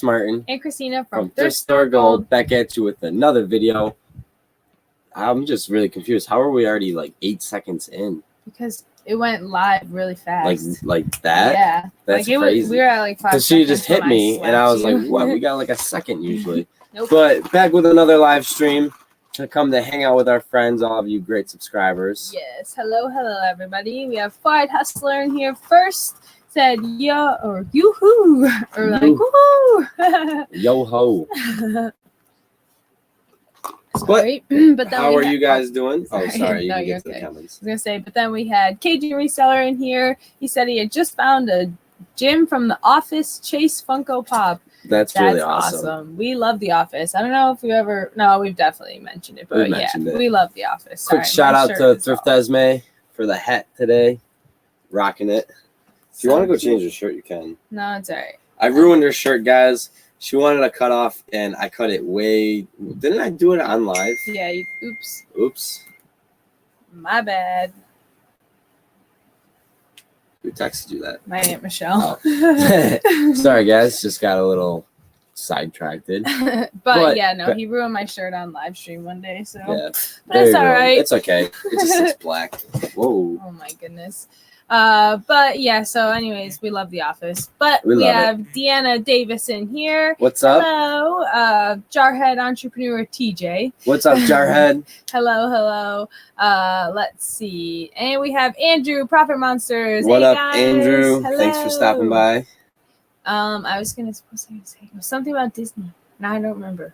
Martin and Christina from Thrift Store Gold back at you with another video. I'm just really confused. How are we already like 8 seconds in? Because it went live really fast. Like that? Yeah. That's like crazy. We were at like 5 seconds. She just hit me, and I was like, what? We got like a second usually. Nope. But back with another live stream to come to hang out with our friends, all of you great subscribers. Yes. Hello, everybody. We have Fried Hustler in here first. Said yo or yoo-hoo or like woohoo. Yo ho. Sorry. But then how are you guys doing? Sorry. Oh, sorry. You no, can you're get to okay. the comments. I was gonna say, but then we had KG Reseller in here. He said he had just found a Jim from The Office Chase Funko Pop. That's really awesome. We love The Office. I don't know if we've definitely mentioned it, but we love The Office. Quick shout out to Thrift Esme for the hat today. Rocking it. If you want to go change your shirt, you can. No, it's all right. I ruined her shirt, guys. She wanted a cut off, and I cut it way... Didn't I do it on live? Yeah, Oops. My bad. Who texted you that? My Aunt Michelle. Oh. Sorry, guys. Just got a little sidetracked. but yeah, no, he ruined my shirt on live stream one day, so... Yeah. But it's all right. It's okay. It just looks black. Whoa. Oh, my goodness. But yeah, so anyways, we love The Office. But we have Deanna Davis in here. What's up? Hello. Jarhead Entrepreneur TJ. What's up, Jarhead? hello. Let's see. And we have Andrew, Profit Monsters. What up, guys. Andrew? Hello. Thanks for stopping by. I was gonna say it was something about Disney. Now I don't remember.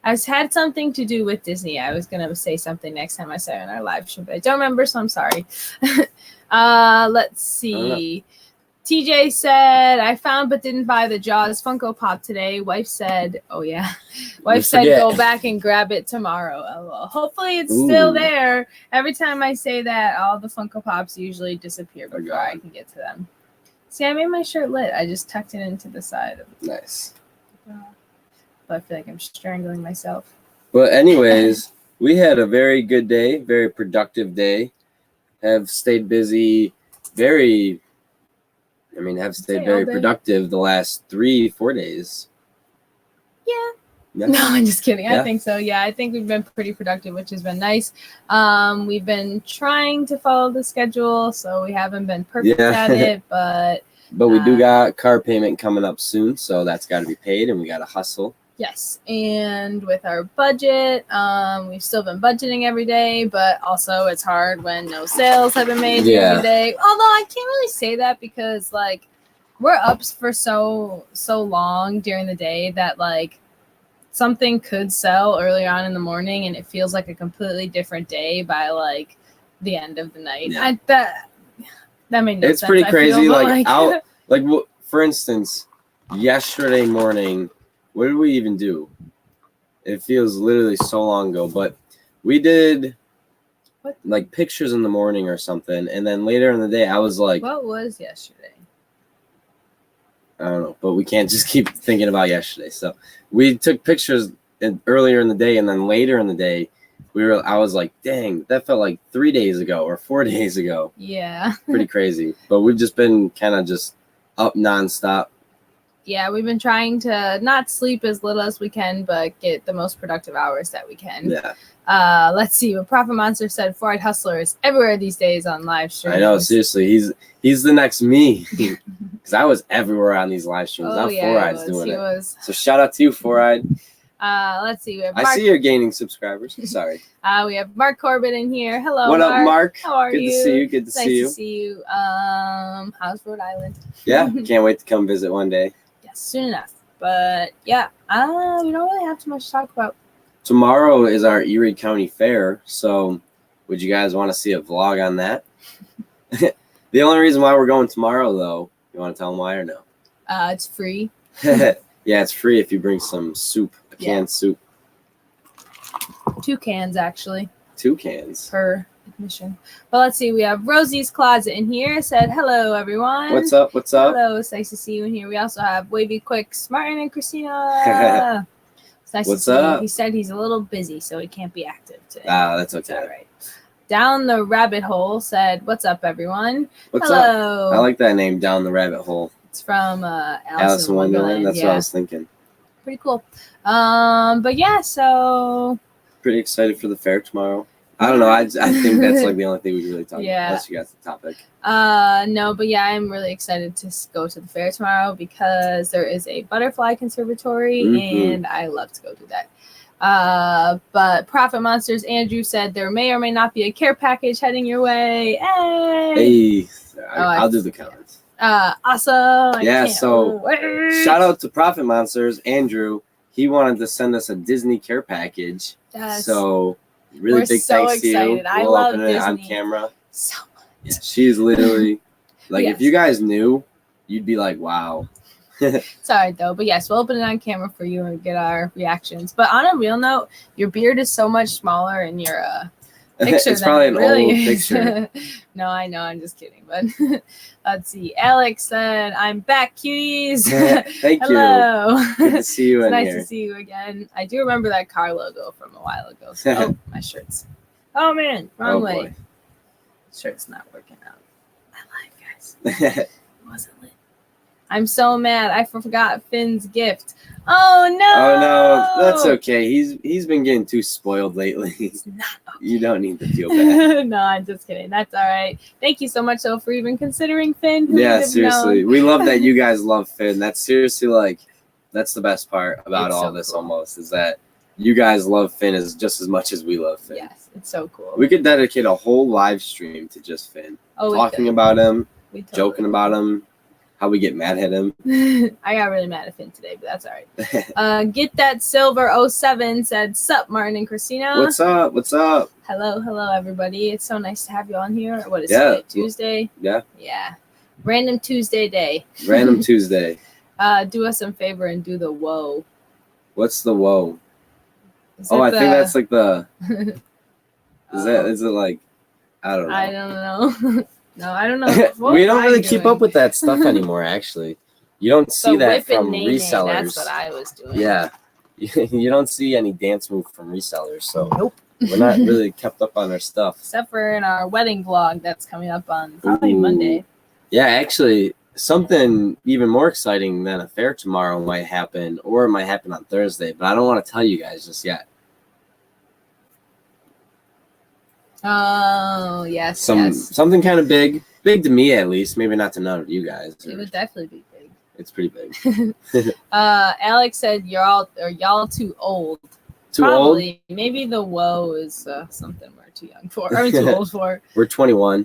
I had something to do with Disney. I was gonna say something next time I said it on our live stream, but I don't remember, so I'm sorry. Let's see. TJ said, I found but didn't buy the Jaws Funko Pop today. Wife said, oh yeah. Wife said go back and grab it tomorrow. LOL. Hopefully it's still there. Every time I say that, all the Funko Pops usually disappear before I can get to them. See, I made my shirt lit. I just tucked it into the side of it. Nice. But I feel like I'm strangling myself. But anyways, we had a very good day, very productive day. Have stayed busy, very productive the last 3-4 days. Yeah. No, I'm just kidding. I think so. Yeah, I think we've been pretty productive, which has been nice. We've been trying to follow the schedule, so we haven't been perfect at it, but we do got car payment coming up soon, so that's got to be paid, and we got to hustle. Yes, and with our budget, we've still been budgeting every day, but also it's hard when no sales have been made every day. Although I can't really say that because like we're up for so long during the day that like something could sell early on in the morning, and it feels like a completely different day by like the end of the night. Yeah. That made no sense. It's pretty crazy. For instance, yesterday morning. What did we even do? It feels literally so long ago, but we did like pictures in the morning or something, and then later in the day, I was like, "What was yesterday?" I don't know, but we can't just keep thinking about yesterday. So we took pictures earlier in the day, and then later in the day, I was like, "Dang, that felt like 3 days ago or 4 days ago." Yeah, pretty crazy. But we've just been kind of just up nonstop. Yeah, we've been trying to not sleep as little as we can, but get the most productive hours that we can. Yeah. Let's see what Profit Monster said. Fried Hustler is everywhere these days on live streams. I know, seriously, he's the next me. Because I was everywhere on these live streams. Now Four Eye's doing it. So shout out to you, Four Eye. Let's see. We have I see you're gaining subscribers. Sorry. We have Mark Corbett in here. Hello, what up, Mark? How are you? Good to see you. Good to see you. Nice to see you. How's Rhode Island? Yeah, can't wait to come visit one day. Soon enough, but yeah, we don't really have too much to talk about. Tomorrow is our Erie County Fair, so would you guys want to see a vlog on that? The only reason why we're going tomorrow, though, you want to tell them why or no? It's free. Yeah, it's free if you bring some soup, canned soup. 2 cans, actually. 2 cans. Per admission. But let's see, we have Rosie's Closet in here. Said hello, everyone. What's up? Hello, it's nice to see you in here. We also have Wavy Quicks, Martin and Christina. It's nice to see you. He said he's a little busy, so he can't be active today. That's okay. All right. Down the Rabbit Hole said, what's up, everyone? What's up? I like that name, Down the Rabbit Hole. It's from Alice in Wonderland. That's what I was thinking. Pretty cool. But yeah, so pretty excited for the fair tomorrow. I don't know. I think that's like the only thing we can really talk about. Unless you got the topic. No, but yeah, I'm really excited to go to the fair tomorrow because there is a butterfly conservatory, and I love to go do that. But Profit Monsters Andrew said there may or may not be a care package heading your way. Hey, I'll do the comments. Awesome. Yeah, so shout out to Profit Monsters Andrew. He wanted to send us a Disney care package. Yes. So really big thanks to you. I love Disney. It on camera. So much. Yeah, she's literally like, if you guys knew, you'd be like, wow. Sorry though, but yes, we'll open it on camera for you and get our reactions. But on a real note, your beard is so much smaller in your picture. It's probably an really old is. picture. No, I know, I'm just kidding. But let's see. Alex said, "I'm back, cuties." Thank Hello. you. Good to see you. It's in nice here. to see you again. I do remember that car logo from a while ago. So, oh, my shirts. Oh man, wrong way. Boy. Shirt's not working out. I lied, guys. It wasn't lit. I'm so mad. I forgot Finn's gift. Oh no! Oh no, that's okay. He's been getting too spoiled lately. It's not okay. You don't need to feel bad. No, I'm just kidding. That's all right. Thank you so much, though, for even considering Finn. Yeah, seriously. We love that you guys love Finn. That's seriously that's the best part about all this cool. Almost is that you guys love Finn just as much as we love Finn. Yes, it's so cool. We could dedicate a whole live stream to just Finn. Talking about him, joking about him. How we get mad at him. I got really mad at Finn today, but that's all right. Get that silver 07 said, "Sup, Martin and Christina." What's up? What's up? Hello, everybody. It's so nice to have you on here. What is it? Tuesday? Yeah. Yeah. Random Tuesday day. Random Tuesday. Do us some favor and do the whoa. What's the whoa? I think that's like the. Is it like? I don't know. I don't know. No, I don't know. We don't really keep up with that stuff anymore, actually. You don't see that from resellers. That's what I was doing. Yeah. You don't see any dance move from resellers, so nope. We're not really kept up on our stuff. Except for in our wedding vlog that's coming up on probably Monday. Yeah, actually, something even more exciting than a fair tomorrow might happen, or it might happen on Thursday, but I don't want to tell you guys just yet. Oh, yes. Something kind of big to me at least. Maybe not to none of you guys. It would definitely be big. It's pretty big. Alex said y'all too old. Probably. Old? Maybe the whoa is something we're too young for. Or too old for. We're 21.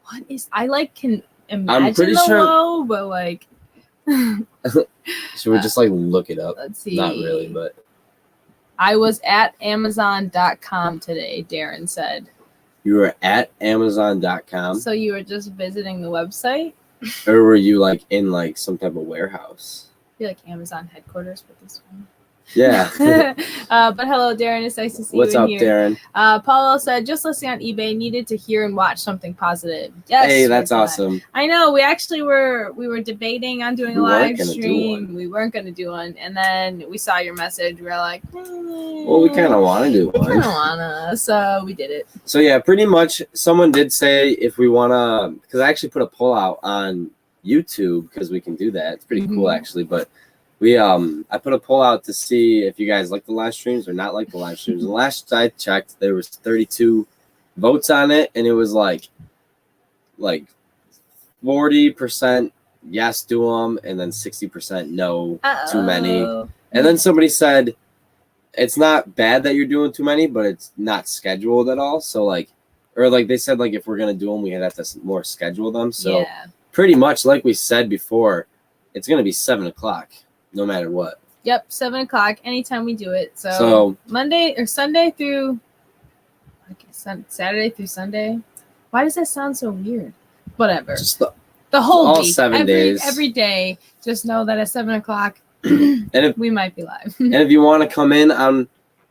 What is? I can imagine the whoa, but like. Should we just look it up? Let's see. Not really, but. I was at Amazon.com today. Darren said. You were at Amazon.com. So you were just visiting the website? Or were you in some type of warehouse? I feel like Amazon headquarters with this one. Yeah. But hello, Darren. It's nice to see you in here. What's up, Darren? Paulo said, just listening on eBay, needed to hear and watch something positive. Yes. Hey, that's awesome. I know. We actually were debating on doing a live stream. We weren't going to do one. And then we saw your message. We were like, well, we kind of want to do one. We kind of want to. So we did it. So yeah, pretty much someone did say if we want to, because I actually put a poll out on YouTube because we can do that. It's pretty cool actually, but I put a poll out to see if you guys like the live streams or not like the live streams. And last I checked, there was 32 votes on it, and it was like 40% yes, do them, and then 60% no, too many. And then somebody said it's not bad that you're doing too many, but it's not scheduled at all. So they said if we're gonna do them, we have to more schedule them. So pretty much like we said before, it's gonna be 7 o'clock. No matter what. Yep, 7 o'clock anytime we do it. So Monday or Sunday through Saturday through Sunday. Why does that sound so weird? Whatever. Just the whole all week, 7 days. Every day. Just know that at 7 o'clock we might be live. And if you want to come in on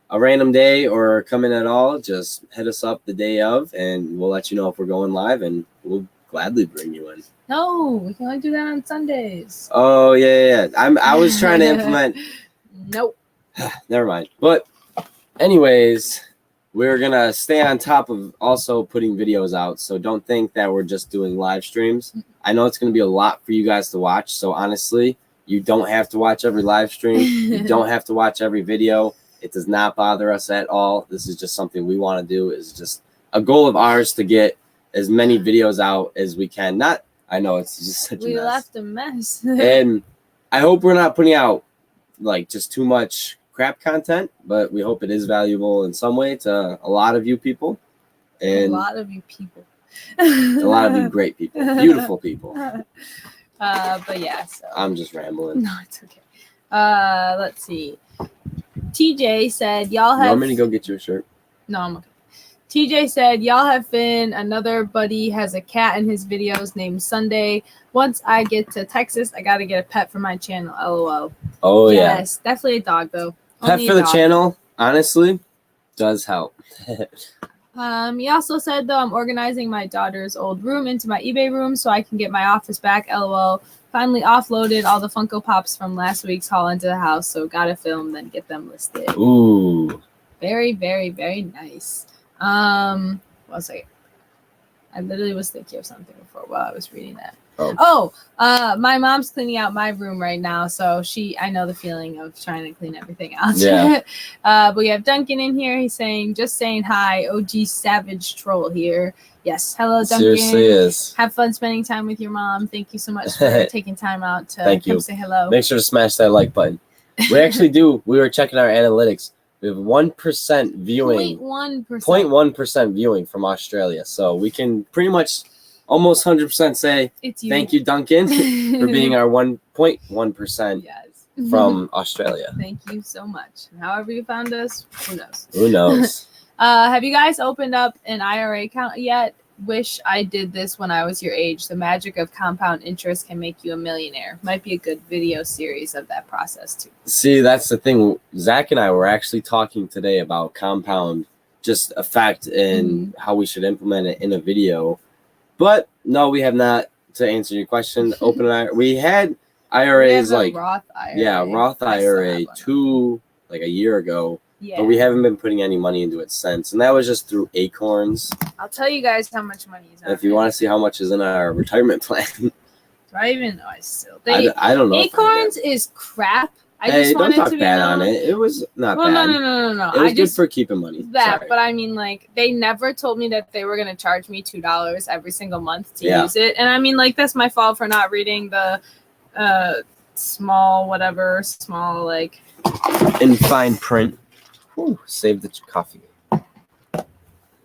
a random day or come in at all, just hit us up the day of, and we'll let you know if we're going live, and we'll gladly bring you in. No, we can only do that on Sundays. Oh yeah. I was trying to implement. Nope. Never mind. But anyways, we're going to stay on top of also putting videos out. So don't think that we're just doing live streams. I know it's going to be a lot for you guys to watch. So honestly, you don't have to watch every live stream. You don't have to watch every video. It does not bother us at all. This is just something we want to do. It's just a goal of ours to get as many videos out as we can. Not, I know it's just such a mess. We left a mess. And I hope we're not putting out like just too much crap content, but we hope it is valuable in some way to a lot of you people. And a lot of you people. A lot of you great people. Beautiful people. But yeah, so I'm just rambling. no, it's okay. Let's see. TJ said y'all have. You want me to go get you a shirt? No, I'm okay. TJ said y'all have been. Another buddy has a cat in his videos named Sunday. Once I get to Texas, I gotta get a pet for my channel. LOL. Oh yeah. Yes, definitely a dog though. Pet Only for a the dog. channel, honestly, does help. He also said, though, I'm organizing my daughter's old room into my eBay room so I can get my office back. LOL. Finally offloaded all the Funko Pops from last week's haul into the house, so gotta film, then get them listed. Ooh. Very, very, very nice. One second. I literally was thinking of something before while I was reading that. My mom's cleaning out my room right now, so I know the feeling of trying to clean everything out. Yeah. But we have Duncan in here. He's saying, just saying hi, OG Savage Troll here. Yes, hello, Duncan. Seriously is. Have fun spending time with your mom. Thank you so much for taking time out to Thank come you. say hello. Make sure to smash that like button. We actually do. We were checking our analytics. We have 1% viewing. 0.1%. 0.1% viewing from Australia. So we can pretty much almost 100% say It's you. thank you, Duncan, for being our 1.1% Yes. from Australia. Thank you so much. However you found us, who knows? Who knows? Have you guys opened up an IRA account yet? Wish I did this when I was your age. The magic of compound interest can make you a millionaire. Might be a good video series of that process too. See, that's the thing. Zach and I were actually talking today about compound just effect and how we should implement it in a video. But no, we have not. To answer your question, open IRA. We had IRAs like Roth IRA. Yeah, Roth IRA like a year ago. Yeah. But we haven't been putting any money into it since. And that was just through Acorns. I'll tell you guys how much money is on If you want to see how much is in our retirement plan. Do I even know? I still. I don't know. Acorns is crap. I Hey, just don't wanted talk to be bad known. on it. It was not Well, bad. no. It was I good just for keeping money. that, Sorry. but I mean, like, they never told me that they were gonna charge me $2 every single month to Yeah. use it, and I mean, like, that's my fault for not reading the small like. In fine print. Whew, save the coffee.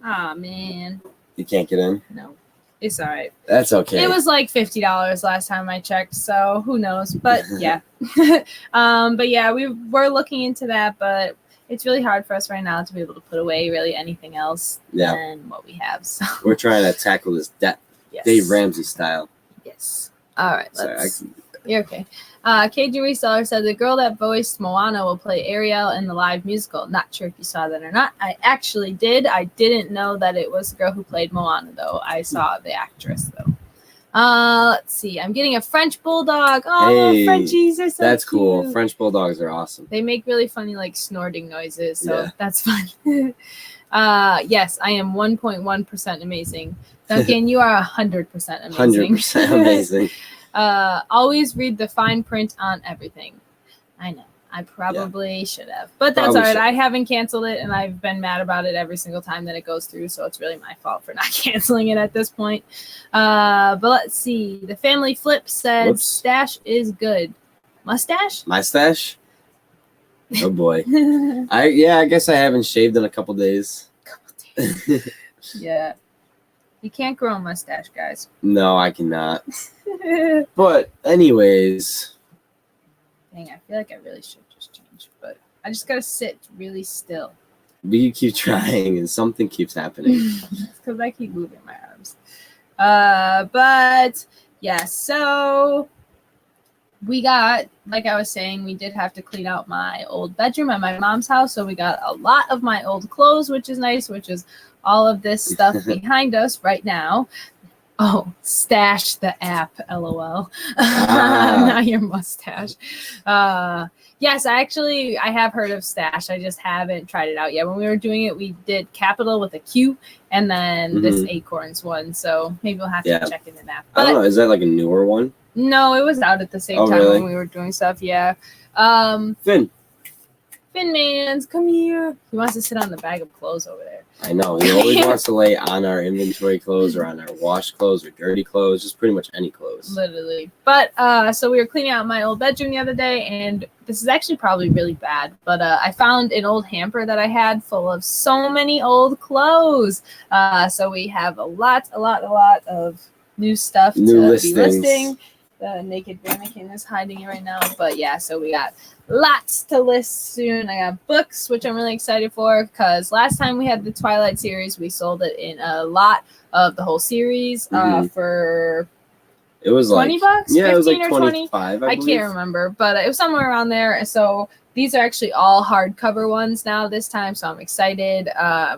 Ah, man, You can't get in? no, it's all right. That's okay. It was like $50 last time I checked, so who knows? But yeah, but yeah, we're looking into that, but it's really hard for us right now to be able to put away really anything else than what we have. So We're trying to tackle this debt, yes. Dave Ramsey style. Yes. All right. Sorry, You're okay. KG Reseller said the girl that voiced Moana will play Ariel in the live musical. Not sure if you saw that or not. I actually did. I didn't know that it was the girl who played Moana, though. I saw the actress, though. Let's see. I'm getting a French bulldog. Oh, Hey, Frenchies are so That's cute. cool. French bulldogs are awesome. They make really funny, like, snorting noises, so Yeah. that's fun. Yes, I am 1.1% amazing. Duncan, you are 100% amazing. 100% amazing. Always read the fine print on everything. I know. I probably should have. But that's Probably all right. should. I haven't canceled it, and I've been mad about it every single time that it goes through, so it's really my fault for not canceling it at this point. But let's see. The Family Flip said, Whoops. stash is good. Mustache? My stash? Oh, boy. I guess I haven't shaved in a couple days. Yeah. You can't grow a mustache, guys. No, I cannot. But anyways, Dang, I feel like I really should just change, but I just gotta sit really still. we keep trying and something keeps happening. Because I keep moving my arms. But yeah, so we got, like I was saying, we did have to clean out my old bedroom at my mom's house. So we got a lot of my old clothes, which is nice, which is all of this stuff behind us right now. Oh, Stash the app, LOL. Ah. Not your mustache. Yes, I have heard of Stash. I just haven't tried it out yet. When we were doing it, we did Capital with a Q and then this Acorns one. So maybe we'll have to check into that. But I don't know. Is that like a newer one? No, it was out at the same time when we were doing stuff. Yeah. Finn Mans, come here. He wants to sit on the bag of clothes over there. I know. He always wants to lay on our inventory clothes or on our washed clothes or dirty clothes, just pretty much any clothes. Literally. But so we were cleaning out my old bedroom the other day, and this is actually probably really bad, but I found an old hamper that I had full of so many old clothes. So we have a lot of new stuff to be listing. The naked mannequin is hiding it right now. But yeah, so we got lots to list soon. I got books, which I'm really excited for, because last time we had the Twilight series, we sold it in a lot of the whole series for it was $20. Yeah, it was like 25. I can't remember, but it was somewhere around there. So these are actually all hardcover ones now this time, so I'm excited.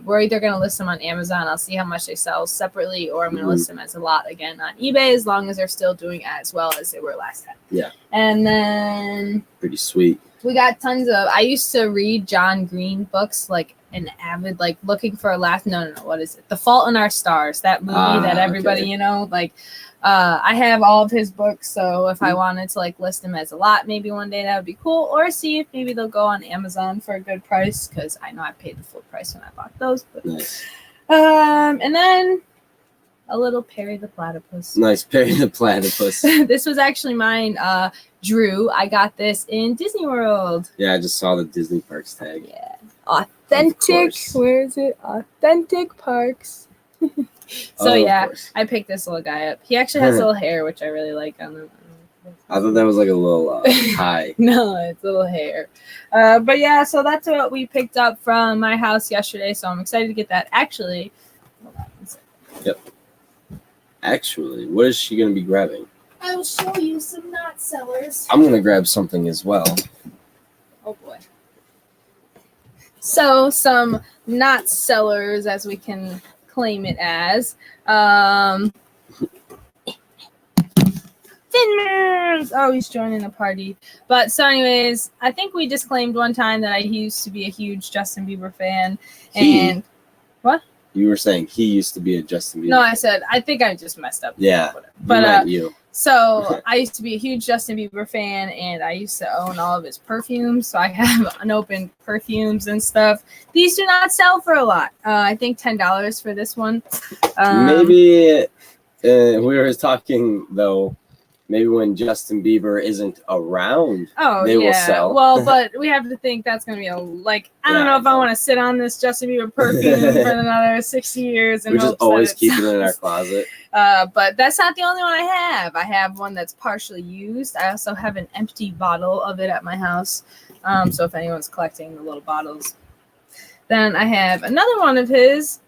We're either going to list them on Amazon. I'll see how much they sell separately, or I'm going to list them as a lot again on eBay, as long as they're still doing as well as they were last time. Yeah. And then pretty sweet. We got tons of. I used to read John Green books, like an avid, like looking for a last. No. What is it? The Fault in Our Stars. That movie that everybody, like. I have all of his books, so if I wanted to like list them as a lot, maybe one day that would be cool. Or see if maybe they'll go on Amazon for a good price, because I know I paid the full price when I bought those. But, nice. And then a little Perry the Platypus. Nice, Perry the Platypus. This was actually mine. Drew, I got this in Disney World. Yeah, I just saw the Disney Parks tag. Yeah, authentic. Where is it? Authentic Parks. So yeah, I picked this little guy up. He actually has little hair, which I really like on him. I thought that was like a little high. No, it's little hair. But yeah, so that's what we picked up from my house yesterday. So I'm excited to get that. Actually, hold on one second. Yep. Actually, what is she going to be grabbing? I will show you some not sellers. I'm going to grab something as well. Oh boy. So some not sellers, as we can claim it as. Finmans! Oh, he's joining the party. But so anyways, I think we disclaimed one time that I used to be a huge Justin Bieber fan. And what? You were saying he used to be a Justin Bieber fan. I said, I think I just messed up. Yeah. But you. So I used to be a huge Justin Bieber fan, and I used to own all of his perfumes. So I have unopened perfumes and stuff. These do not sell for a lot. I think $10 for this one. Maybe we were talking though. Maybe when Justin Bieber isn't around, they will sell. Well, but we have to think that's going to be I don't know if I want to sit on this Justin Bieber perfume for another 60 years. And we just always keep it in our closet. But that's not the only one I have. I have one that's partially used. I also have an empty bottle of it at my house. So if anyone's collecting the little bottles. Then I have another one of his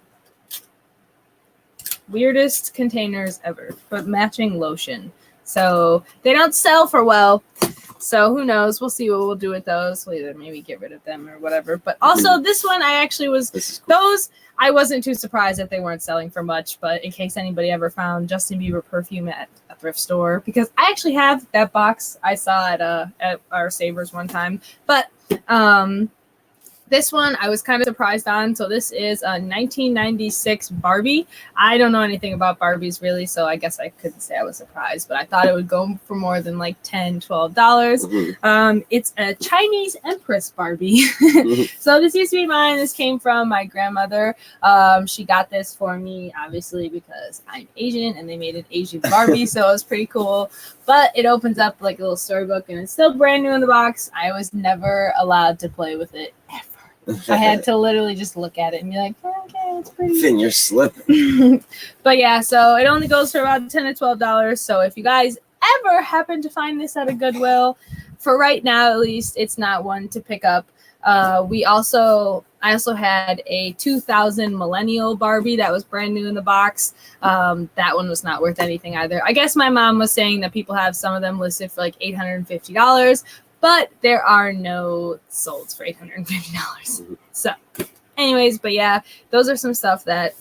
weirdest containers ever, but matching lotion. So they don't sell for well. So who knows? We'll see what we'll do with those. We'll either maybe get rid of them or whatever. But also this one, I actually was those. I wasn't too surprised that they weren't selling for much. But in case anybody ever found Justin Bieber perfume at a thrift store, because I actually have that box I saw at our Savers one time. But this one I was kind of surprised on. So this is a 1996 Barbie. I don't know anything about Barbies really, so I guess I couldn't say I was surprised, but I thought it would go for more than like $10, $12. It's a Chinese Empress Barbie. So this used to be mine. This came from my grandmother. She got this for me, obviously, because I'm Asian and they made an Asian Barbie, so it was pretty cool. But it opens up like a little storybook and it's still brand new in the box. I was never allowed to play with it ever. I had to literally just look at it and be like, oh, okay, it's pretty. Finn, you're slipping. But yeah, so it only goes for about $10 to $12. So if you guys ever happen to find this at a Goodwill, for right now at least, it's not one to pick up. I also had a 2000 Millennial Barbie that was brand new in the box. That one was not worth anything either. I guess my mom was saying that people have some of them listed for like $850. But there are no solds for $850. So, anyways, but yeah, those are some stuff that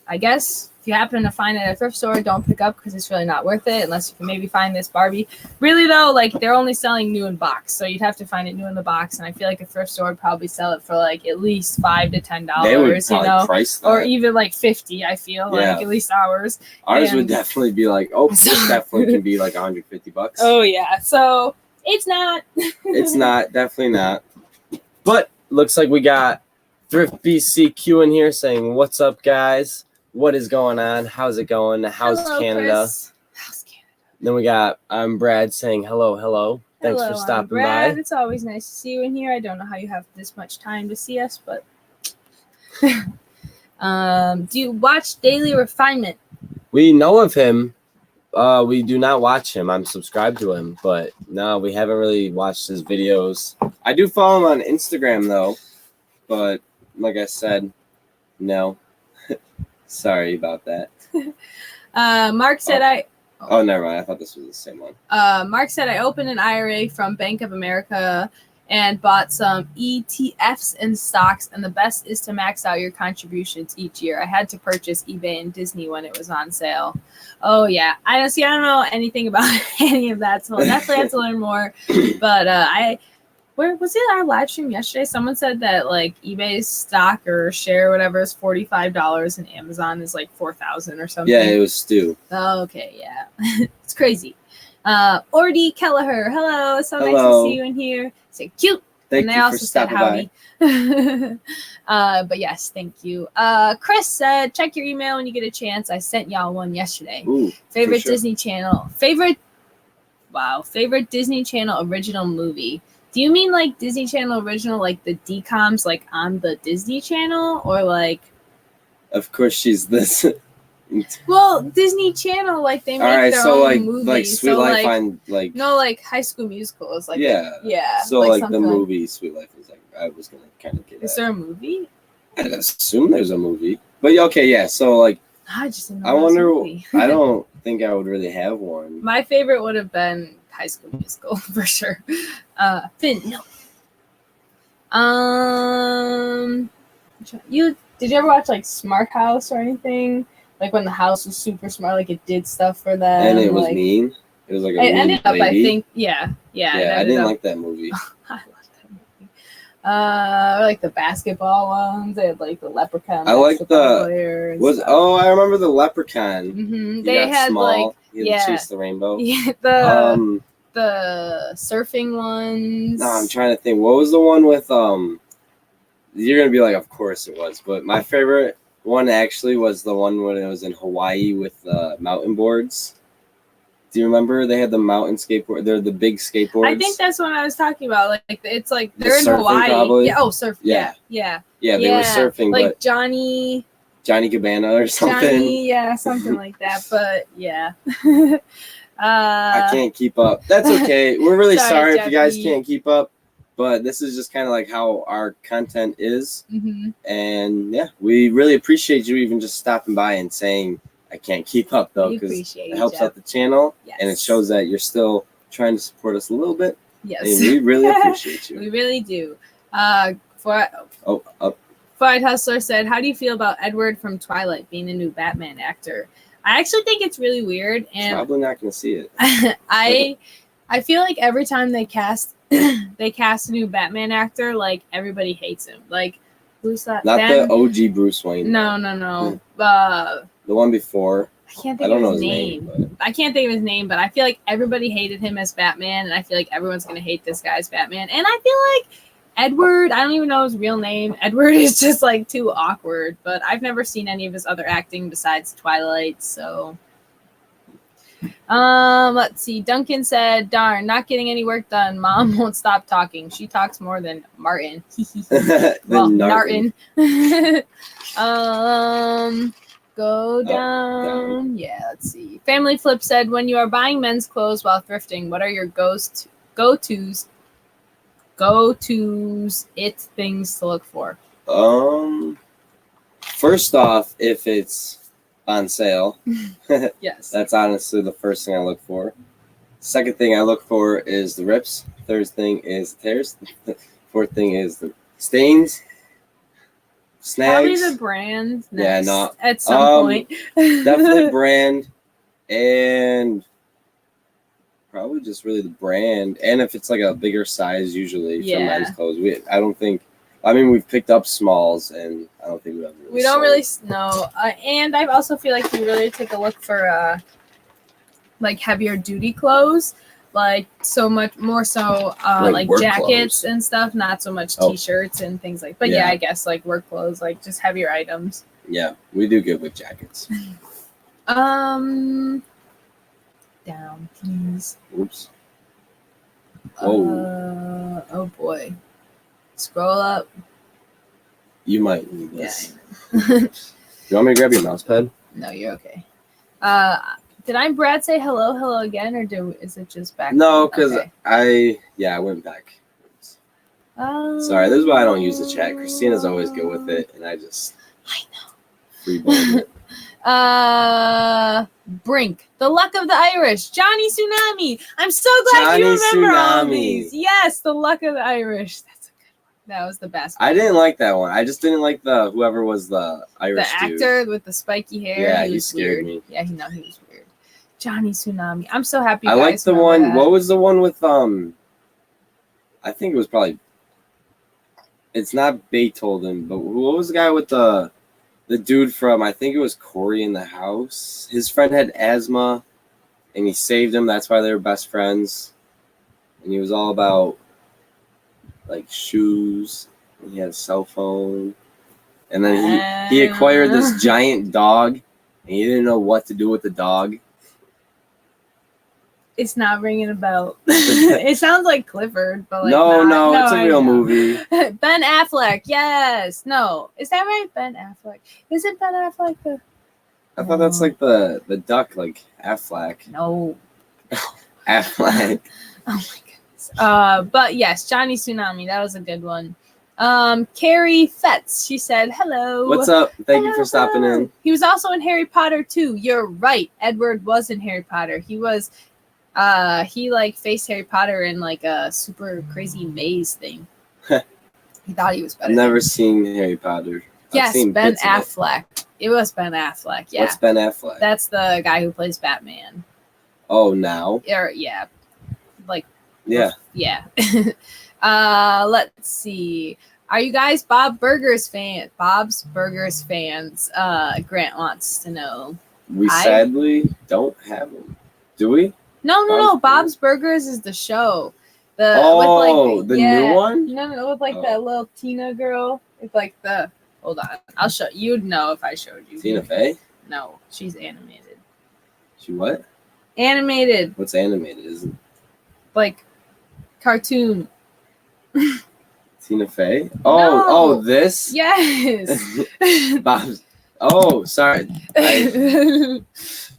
I guess If you happen to find it at a thrift store, don't pick up because it's really not worth it unless you can maybe find this Barbie. Really though, like they're only selling new in box, so you'd have to find it new in the box. And I feel like a thrift store would probably sell it for like at least $5 to $10. They would probably price that. Or even like $50. I feel like at least ours. Ours would definitely be like, this definitely can be like $150. Oh yeah, so it's not. It's not, definitely not. But looks like we got Thrift BCQ in here saying, "What's up, guys? What is going on? How's it going? How's Hello, Canada?" Chris. How's Canada? Then we got Brad saying, "Hello. Thanks for stopping Brad. by." It's always nice to see you in here. I don't know how you have this much time to see us, but do you watch Daily Refinement? We know of him. We do not watch him. I'm subscribed to him, but no, we haven't really watched his videos. I do follow him on Instagram though, but like I said, no. Sorry about that. Mark said Oh, never mind. I thought this was the same one. Mark said I opened an IRA from Bank of America and bought some ETFs and stocks, and the best is to max out your contributions each year. I had to purchase eBay and Disney when it was on sale. Oh yeah, I don't know anything about any of that, so I'll definitely have to learn more. But where was it? Our live stream yesterday, someone said that like eBay's stock or share or whatever is $45 and Amazon is like 4,000 or something. Yeah, it was Stu. Oh, okay, yeah. It's crazy. Ordy Kelleher, hello. So nice to see you in here. Say cute. Thank you for stopping by. But yes, thank you. Chris said, check your email when you get a chance. I sent y'all one yesterday. Ooh, favorite Disney Channel. Favorite Disney Channel original movie. Do you mean like Disney Channel original, like the DComs, like on the Disney Channel, or like? Of course, she's this. Well, Disney Channel, like they make their own movies. Like Sweet Life on like. No, like High School Musical is like. Yeah. So like the movie Sweet Life is like I was gonna kind of get. Is there a movie? I'd assume there's a movie, but okay, yeah. So like. I just didn't know. I wonder. I don't think I would really have one. My favorite would have been High School Musical for sure. Finn, no. Did you ever watch like Smart House or anything? Like when the house was super smart, like it did stuff for them. And it was like, mean. It was like a it mean ended up, lady. I think, yeah. I didn't like that movie. I love that movie. Or like the basketball ones. They had like the leprechaun. I like the I remember the leprechaun. Mm-hmm. They had small, like he had to chase the rainbow. Yeah, the surfing ones. No, I'm trying to think. What was the one with You're gonna be like, of course it was, but my favorite one actually was the one when it was in Hawaii with mountain boards. Do you remember they had the mountain skateboard? They're the big skateboards. I think that's what I was talking about. Like it's like they're in Hawaii. Probably. Yeah. Oh, surf. Yeah. Yeah, they were surfing, like but Johnny Cabana or something. Something like that. But yeah. I can't keep up. That's okay. We're really sorry if you guys Jeffy. can't keep up, but this is just kind of like how our content is. Mm-hmm. And yeah, we really appreciate you even just stopping by and saying I can't keep up though, because it helps out the channel. Yes. And it shows that you're still trying to support us a little bit. Yes, and we really appreciate you. We really do. Fried Hustler said, "How do you feel about Edward from Twilight being a new Batman actor?" I actually think it's really weird, and probably not going to see it. I feel like every time they cast a new Batman actor, like everybody hates him. Like who's that? Not the OG Bruce Wayne. No. The one before. I can't think of his name. I can't think of his name, but I feel like everybody hated him as Batman, and I feel like everyone's gonna hate this guy as Batman. And I feel like Edward, I don't even know his real name. Edward is just like too awkward, but I've never seen any of his other acting besides Twilight, so let's see. Duncan said, "Darn, not getting any work done. Mom won't stop talking. She talks more than Martin." Well, Nartin. Go down. Yeah, let's see. Family Flip said, "When you are buying men's clothes while thrifting, what are your go-tos things to look for?" First off, if it's on sale. Yes. That's honestly the first thing I look for. Second thing I look for is the rips. Third thing is the tears. Fourth thing is the stains. Probably Snags. the brand. Yeah, next, no. At some point. Definitely brand, and probably just really the brand. And if it's like a bigger size, usually for Yeah. men's clothes, I don't think. I mean, we've picked up smalls, and I don't think we don't really know. And I also feel like we really take a look for like heavier duty clothes, like so much more so like work jackets clothes. and stuff, not so much Oh. t-shirts and things like. But Yeah. yeah, I guess like work clothes, like just heavier items. Yeah, we do good with jackets. Down, please. Oops. Whoa. Oh boy. Scroll up. You might need this. Yeah. You want me to grab your mouse pad? No, you're okay. Did Brad say hello again, or is it just back? No, because Okay. I went back. Sorry, this is why I don't use the chat. Christina's always good with it, and I just freeballed it. Brink, the luck of the Irish, Johnny Tsunami. I'm so glad you Johnny remember all Tsunami. these. Yes, the luck of the Irish. That's a good one. That was the best one. I didn't like that one. I just didn't like whoever was the Irish the actor with the spiky hair. Yeah, he he was scared weird. me. Yeah, he was weird. Johnny Tsunami. I'm so happy. I like the remember one. that. What was the one with I think it was probably. It's not Beethoven, but what was the guy with the dude from? I think it was Corey in the House. His friend had asthma, and he saved him. That's why they were best friends. And he was all about like shoes. And he had a cell phone, and then he acquired this giant dog, and he didn't know what to do with the dog. It's not ringing a bell. It sounds like Clifford, but like no, it's a real movie. Ben Affleck, yes. No, is that right? Ben Affleck. Is it Ben Affleck? I thought that's like the duck, like Affleck. No. Affleck. Oh my goodness. But yes, Johnny Tsunami. That was a good one. Carrie Fetz. She said, "Hello. What's up? Thank you for stopping in." He was also in Harry Potter too. You're right. Edward was in Harry Potter. He was. He like faced Harry Potter in like a super crazy maze thing. He thought he was better. I've never seen Harry Potter. Yes, Ben Affleck. It was Ben Affleck. Yeah. What's Ben Affleck? That's the guy who plays Batman. Oh, now? Yeah. Like. Yeah. Yeah. Let's see. Are you guys Bob's Burgers fans? Grant wants to know. We sadly don't have them. Do we? No. Bob's Burgers is the show. The new one? No, with like that little Tina girl. It's like hold on. I'll show you'd know if I showed you. Tina Fey? No, she's animated. She what? Animated. What's animated? Is it like cartoon? Tina Fey? No. This? Yes. Bob's. Oh, sorry.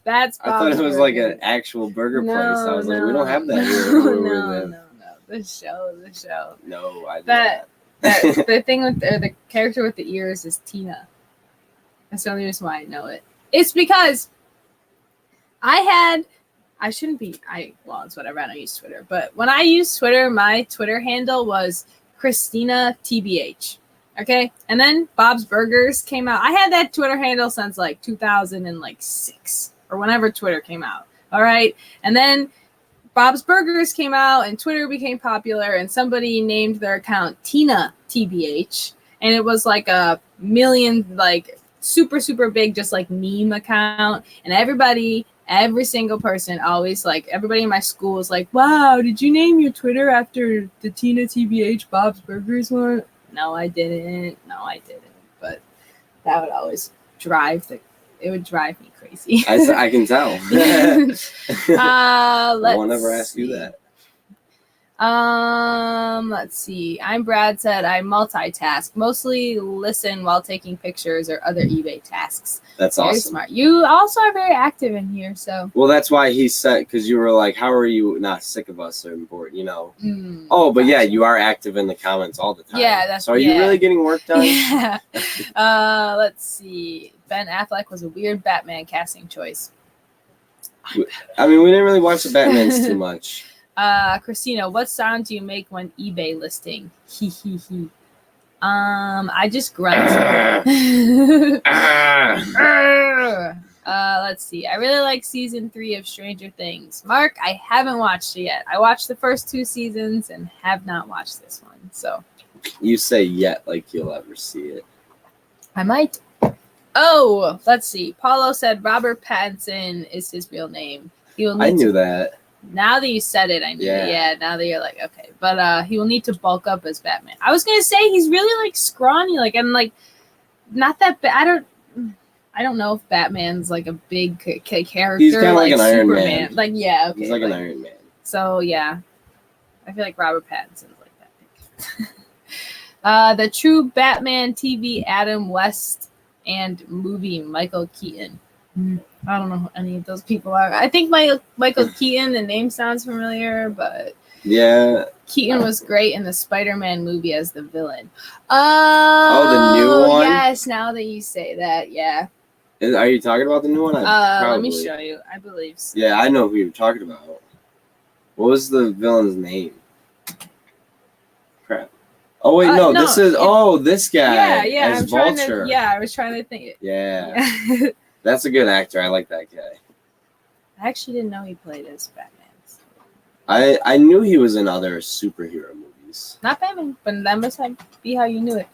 That's Bob's I thought it was Burgers. like an actual burger place. I was like, we don't have that here. No. The show. No, I that the thing with the character with the ears is Tina. That's the only reason why I know it. It's because it's whatever. I don't use Twitter, but when I used Twitter, my Twitter handle was Christina TBH. Okay, and then Bob's Burgers came out. I had that Twitter handle since like 2006 or whenever Twitter came out. All right, and then Bob's Burgers came out, and Twitter became popular, and somebody named their account Tina TBH, and it was like a million, like super super big, just like meme account, and every single person always like everybody in my school was like, "Wow, did you name your Twitter after the Tina TBH Bob's Burgers one?" No, I didn't. But that would always it would drive me crazy. I can tell. I won't ever ask you that. Let's see. Brad said I multitask, mostly listen while taking pictures or other eBay tasks. That's very awesome. Smart. You also are very active in here, so. Well, that's why he said, because you were like, how are you not sick of us or bored, But gotcha. Yeah, you are active in the comments all the time. Yeah, so are you really getting work done? Yeah. Let's see. Ben Affleck was a weird Batman casting choice. I mean, we didn't really watch the Batmans too much. Christina, what sound do you make when eBay listing? I just grunt. Let's see. I really like season 3 of Stranger Things. Mark, I haven't watched it yet. I watched the first 2 seasons and have not watched this one. So You say yet like you'll ever see it. I might. Oh, let's see. Paulo said Robert Pattinson is his real name. He will need I knew that. Now that you said it, I knew. Yeah. Yeah, now that you're like, okay. But he will need to bulk up as Batman. I was gonna say he's really like scrawny, like, and like not that bad. I don't know if Batman's like a big character. He's kind of like an Iron Superman. Man. Like, yeah, okay. He's like an Iron Man. So yeah, I feel like Robert Pattinson's like that. The true Batman TV, Adam West, and movie Michael Keaton. I don't know who any of those people are. I think Michael Keaton, the name sounds familiar, but yeah, Keaton was great in the Spider-Man movie as the villain. Oh, the new one? Yes, now that you say that, yeah. Are you talking about the new one? Let me show you. I believe so. Yeah, I know who you're talking about. What was the villain's name? Crap. Oh wait, no, this is this guy. Yeah, as Vulture. I was trying to think. Yeah. That's a good actor. I like that guy. I actually didn't know he played as Batman. I knew he was in other superhero movies. Not Batman, but that must be how you knew it.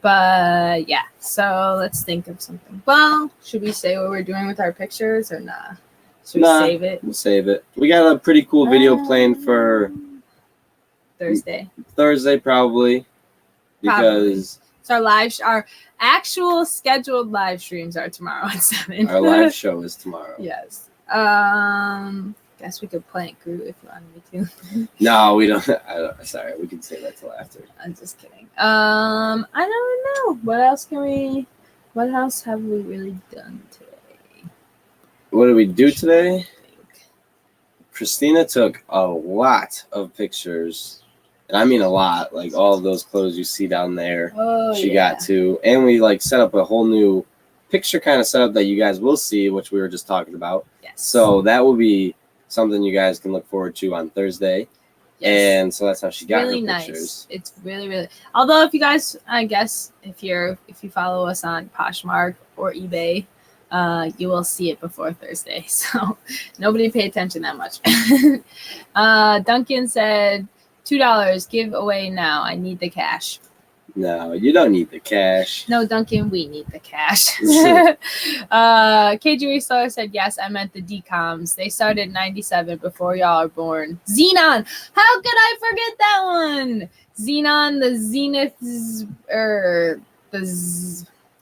But yeah, so let's think of something. Well, should we say what we're doing with our pictures or nah? Should we save it? We'll save it. We got a pretty cool video planned for Thursday probably. Because so our actual scheduled live streams are tomorrow at 7. Our live show is tomorrow. Yes. Guess we could plant Groot if you wanted me to. No, we don't. Sorry, we can say that till after. I'm just kidding. I don't know. What else have we really done today? What did we do today? Christina took a lot of pictures. And I mean a lot, like all of those clothes you see down there. She got to. And we like set up a whole new picture kind of setup that you guys will see, which we were just talking about. Yes. So that will be something you guys can look forward to on Thursday. Yes. And so that's how she got really her nice. pictures. It's really, really. Although if you guys, I guess if you follow us on Poshmark or eBay, you will see it before Thursday. So nobody pay attention that much. Duncan said $2 give away now. I need the cash. No, you don't need the cash. No, Duncan, we need the cash. KG Restorer said, yes, I meant the DComs. They started in 97 before y'all are born. Xenon! How could I forget that one? Xenon, the Zenith,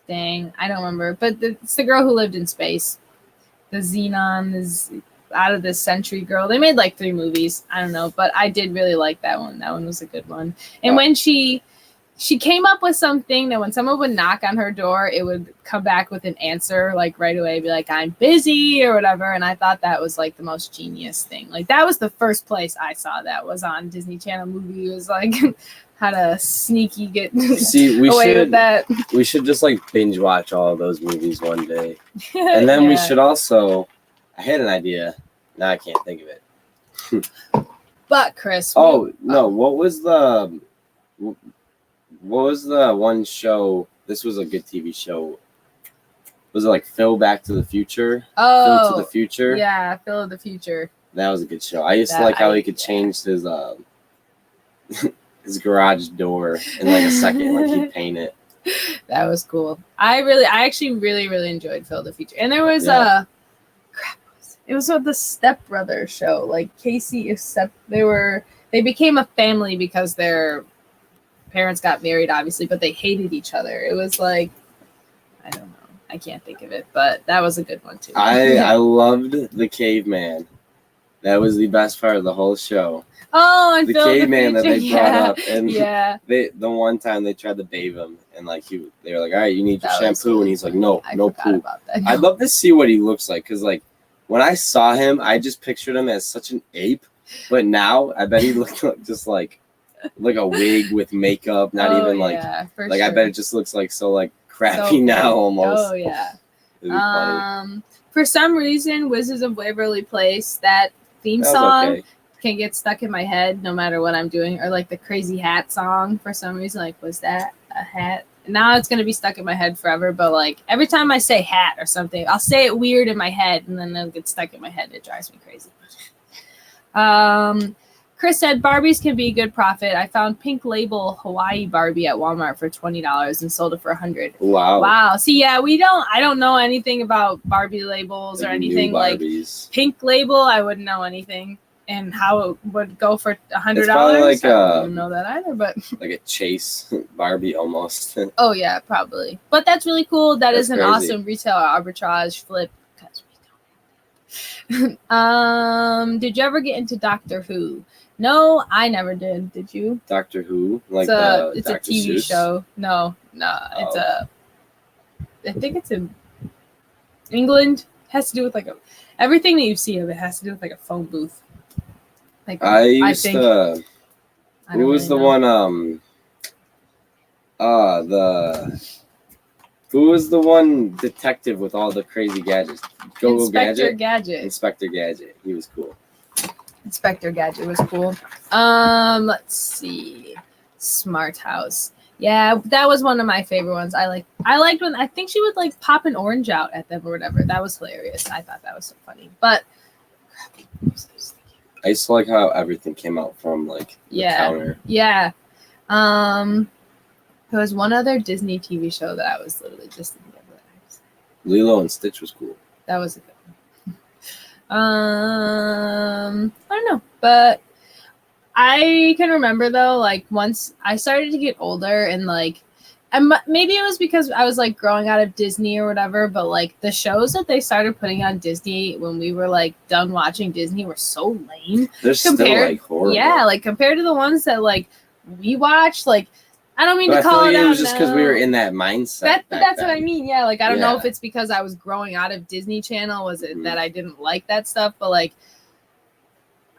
dang, I don't remember. But it's the girl who lived in space. The Xenon is out of this century girl. They made like 3 movies. I don't know, but I did really like that one. That one was a good one. And when she came up with something that when someone would knock on her door, it would come back with an answer like right away, be like, I'm busy or whatever. And I thought that was like the most genius thing. Like that was the first place I saw that was on Disney Channel movie. It was like how to sneaky get away with that. We should just like binge watch all of those movies one day. And then we should also, I had an idea. Now I can't think of it. But Chris. What was the one show? This was a good TV show. Was it like Phil Back to the Future? Oh, Phil to the Future? Yeah, Phil of the Future. That was a good show. I used to like how he could change his his garage door in like a second, like he'd paint it. That was cool. I actually really, really enjoyed Phil the Future. And there was it was the Step Brothers show. Like Casey they became a family because their parents got married, obviously, but they hated each other. It was like, I don't know. I can't think of it, but that was a good one too. I loved the caveman. That was the best part of the whole show. Oh, and the Phil caveman the Future. that they brought up, and the one time they tried to bathe him, and like they were like, "All right, you need your shampoo," and he's like, "No, no poop." I'd love to see what he looks like, because like when I saw him, I just pictured him as such an ape, but now I bet he looked like a wig with makeup, not even like sure. I bet it just looks like so crappy now almost. Oh yeah. It'd be funny. For some reason, Wizards of Waverly Place, that theme song can get stuck in my head no matter what I'm doing, or like the Crazy Hat song for some reason. Like, was that? a hat. Now it's gonna be stuck in my head forever. But like every time I say hat or something, I'll say it weird in my head, and then it'll get stuck in my head. It drives me crazy. Chris said Barbies can be a good profit. I found Pink Label Hawaii Barbie at Walmart for $20 and sold it for $100. Wow. See, yeah, I don't know anything about Barbie labels or anything like Pink Label. I wouldn't know anything, and how it would go for $100. Like I don't even know that either, but like a Chase Barbie almost. Oh yeah, probably. But that's really cool. That's an crazy. awesome retail arbitrage flip. Did you ever get into Doctor Who? No, I never did. Did you? Doctor Who? Like it's Dr. a TV Seuss? show. No, it's I think it's in England. It has to do with like everything that you see of it has to do with like a phone booth. Like who was the one who was the one detective with all the crazy gadgets? Inspector Gadget. Inspector Gadget. He was cool. Inspector Gadget was cool. Let's see. Smart House. Yeah, that was one of my favorite ones. I liked when I think she would like pop an orange out at them or whatever. That was hilarious. I thought that was so funny. But I used to like how everything came out from like the counter. Yeah. There was one other Disney TV show that I was literally just thinking of. Lilo and Stitch was cool. That was a good one. I don't know, but I can remember though, like once I started to get older and like, maybe it was because I was like growing out of Disney or whatever, but like the shows that they started putting on Disney when we were like done watching Disney were so lame. They're still like horrible. Yeah, like compared to the ones that like we watched, like I don't mean to call it out. It was just because we were in that mindset. That's what I mean. Yeah, like I don't know if it's because I was growing out of Disney Channel. Was it that I didn't like that stuff? But like,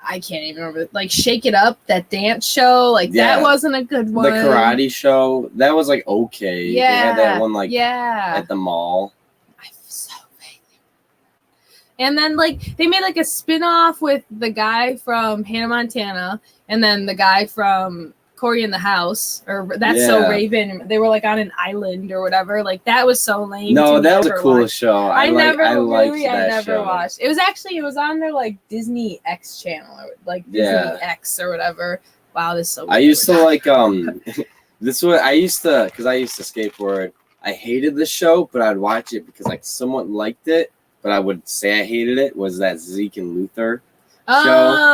I can't even remember. Like Shake It Up, that dance show, like that wasn't a good one. The karate show, that was like okay. Yeah, they had that one like at the mall. I so vaguely. And then like they made like a spin-off with the guy from Hannah Montana, and then the guy from Corey in the House, or That's So Raven. They were like on an island or whatever. Like that was so lame. No, that was a cool show. I never watched. It was on their like Disney X channel or like Disney X or whatever. Wow, this is so weird. I used to like this was I used to skateboard. I hated the show, but I'd watch it because like someone liked it, but I would say I hated it. Was that Zeke and Luther show?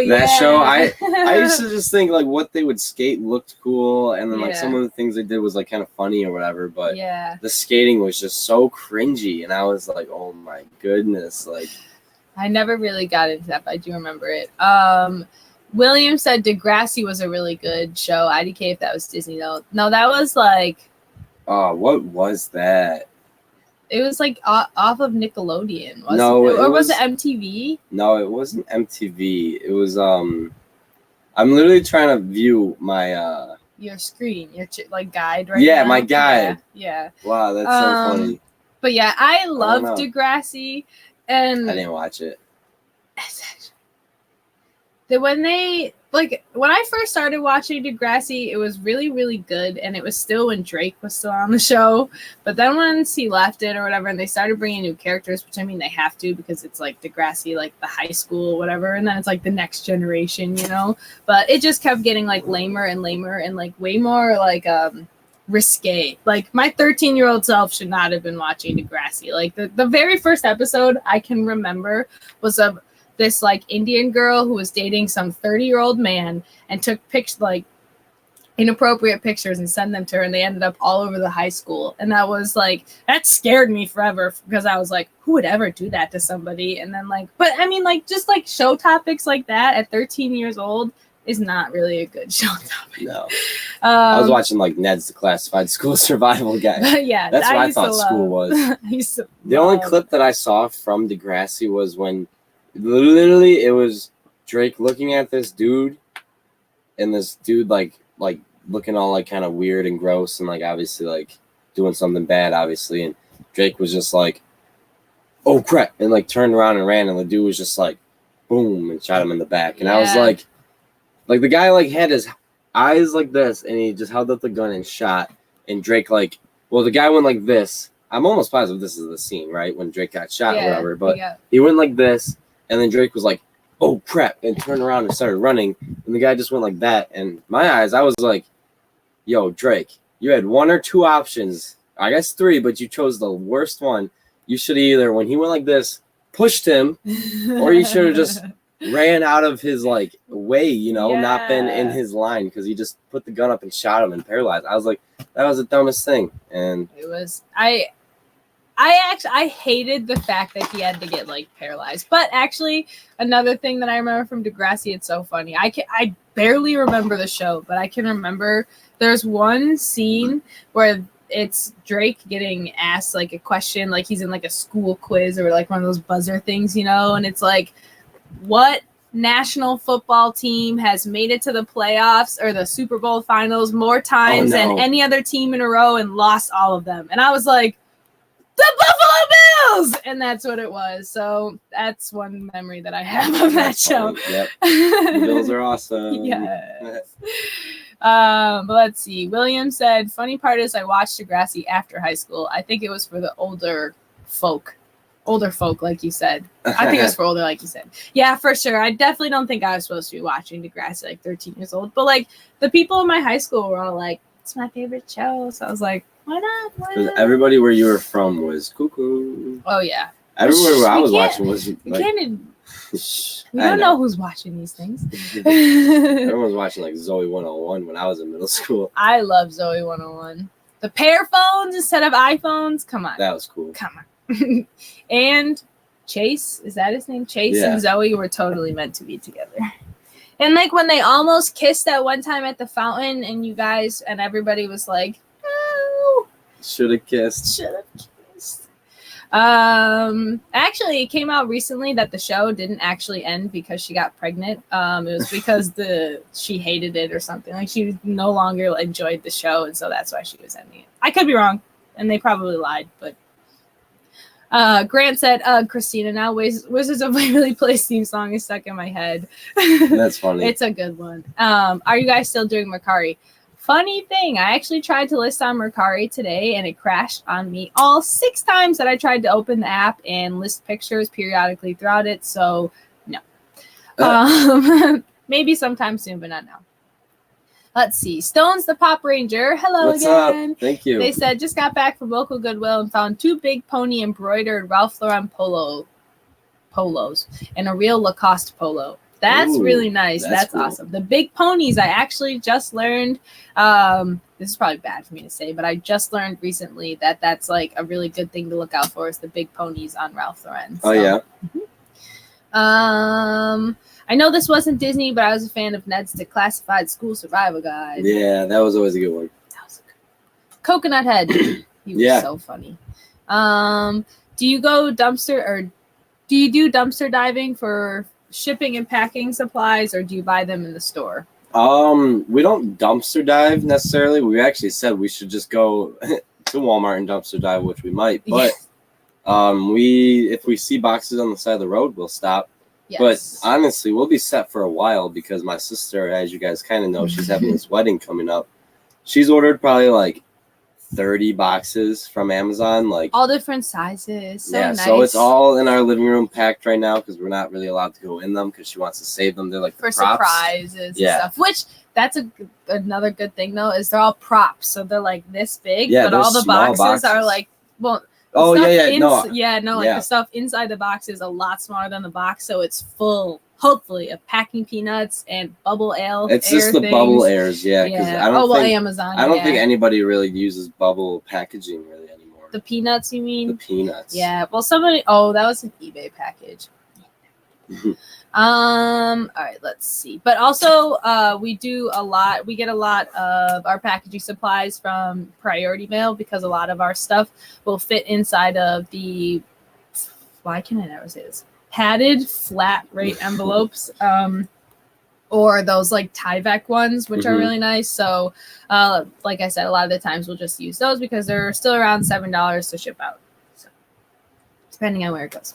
That show, I used to just think like what they would skate looked cool, and then like some of the things they did was like kind of funny or whatever, but the skating was just so cringy, and I was like, oh my goodness, like I never really got into that, but I do remember it. William said Degrassi was a really good show. IDK if that was Disney though. No, that was like what was that? It was like off of Nickelodeon, wasn't it? Or was it MTV? No, it wasn't MTV. It was I'm literally trying to view my your screen, your like guide right now. Yeah, my guide. Yeah. Wow, that's so funny. But yeah, I loved Degrassi, and I didn't watch it. When I first started watching Degrassi, it was really, really good, and it was still when Drake was still on the show. But then once he left it or whatever, and they started bringing new characters, which I mean they have to because it's like Degrassi, like the high school or whatever, and then it's like the next generation, you know. But it just kept getting like lamer and lamer and like way more like risque. Like my 13-year-old self should not have been watching Degrassi. Like the very first episode I can remember was of this like Indian girl who was dating some 30-year-old man and took like inappropriate pictures and sent them to her, and they ended up all over the high school. And that scared me forever because I was like, who would ever do that to somebody? And then but I mean just like show topics like that at 13 years old is not really a good show topic. No. I was watching like Ned's Declassified School Survival Guide. Yeah, that's what I thought school was. The only clip that I saw from Degrassi was when literally it was Drake looking at this dude, and this dude like looking all like kind of weird and gross and like obviously like doing something bad obviously, and Drake was just like, oh crap, and like turned around and ran, and the dude was just like boom and shot him in the back. And I was like the guy like had his eyes like this, and he just held up the gun and shot, and Drake like, well, the guy went like this. I'm almost positive this is the scene, right? When Drake got shot or whatever. But he went like this, and then Drake was like, oh, crap, and turned around and started running. And the guy just went like that. And my eyes, I was like, yo, Drake, you had one or two options. I guess three, but you chose the worst one. You should either, when he went like this, pushed him, or you should have just ran out of his like way, you know, not been in his line, because he just put the gun up and shot him and paralyzed. I was like, that was the dumbest thing. And it was I hated the fact that he had to get like paralyzed. But actually, another thing that I remember from Degrassi, it's so funny. I barely remember the show, but I can remember there's one scene where it's Drake getting asked like a question, like he's in like a school quiz or like one of those buzzer things, you know, and it's like, what national football team has made it to the playoffs or the Super Bowl finals more times than any other team in a row and lost all of them? And I was like, the Buffalo Bills! And that's what it was. So that's one memory that I have of that show. Yep. The Bills are awesome. Yes. But let's see. William said, funny part is I watched Degrassi after high school. I think it was for the older folk, like you said. I think it was for older, like you said. Yeah, for sure. I definitely don't think I was supposed to be watching Degrassi like 13 years old. But like the people in my high school were all like, it's my favorite show. So I was like, why not? Because everybody where you were from was cuckoo. Oh, yeah. Everywhere where I was watching was like... We don't know who's watching these things. Everyone was watching like Zoe 101 when I was in middle school. I love Zoe 101. The pair phones instead of iPhones. Come on. That was cool. Come on. And Chase, is that his name? Chase and Zoe were totally meant to be together. And like when they almost kissed that one time at the fountain, and you guys and everybody was like, oh, should have kissed. Actually, it came out recently that the show didn't actually end because she got pregnant. It was because she hated it or something. Like she no longer enjoyed the show, and so that's why she was ending it. I could be wrong, and they probably lied, but Grant said, Christina, now Wizards of Waverly Place theme song is stuck in my head. That's funny. It's a good one. Are you guys still doing Mercari? Funny thing, I actually tried to list on Mercari today and it crashed on me all 6 times that I tried to open the app and list pictures periodically throughout it. So no. Maybe sometime soon, but not now. Let's see. Stones the Pop Ranger. Hello What's again. Up? Thank you. They said, just got back from local Goodwill and found 2 big pony embroidered Ralph Lauren polos and a real Lacoste polo. That's really nice. That's cool. Awesome. The big ponies, I actually just learned, this is probably bad for me to say, but I just learned recently that that's like a really good thing to look out for is the big ponies on Ralph Lauren. So, oh, yeah. I know this wasn't Disney, but I was a fan of Ned's Declassified School Survival Guide. Yeah, that was always a good one. That was a good one. Coconut Head. He was so funny. Do you do dumpster diving for shipping and packing supplies, or do you buy them in the store? We don't dumpster dive necessarily. We actually said we should just go to Walmart and dumpster dive, which we might. But if we see boxes on the side of the road, we'll stop. Yes. But honestly, we'll be set for a while because my sister, as you guys kind of know, she's having this wedding coming up. She's ordered probably like 30 boxes from Amazon, like all different sizes. So nice. So it's all in our living room packed right now because we're not really allowed to go in them because she wants to save them. They're like for surprises and stuff. Which that's another good thing though is they're all props, so they're like this big, but all the boxes are like the stuff inside the box is a lot smaller than the box, so it's full. Hopefully, of packing peanuts and bubble ale. It's just the things. Bubble airs, because I don't think Amazon. I don't think anybody really uses bubble packaging really anymore. The peanuts, you mean? The peanuts. Yeah. Well, somebody. Oh, that was an eBay package. All right. Let's see. But also, we do a lot. We get a lot of our packaging supplies from Priority Mail because a lot of our stuff will fit inside of the. Why can I never say this? Padded flat rate envelopes, or those like Tyvek ones, which are really nice. So, like I said, a lot of the times we'll just use those because they're still around $7 to ship out. So, depending on where it goes.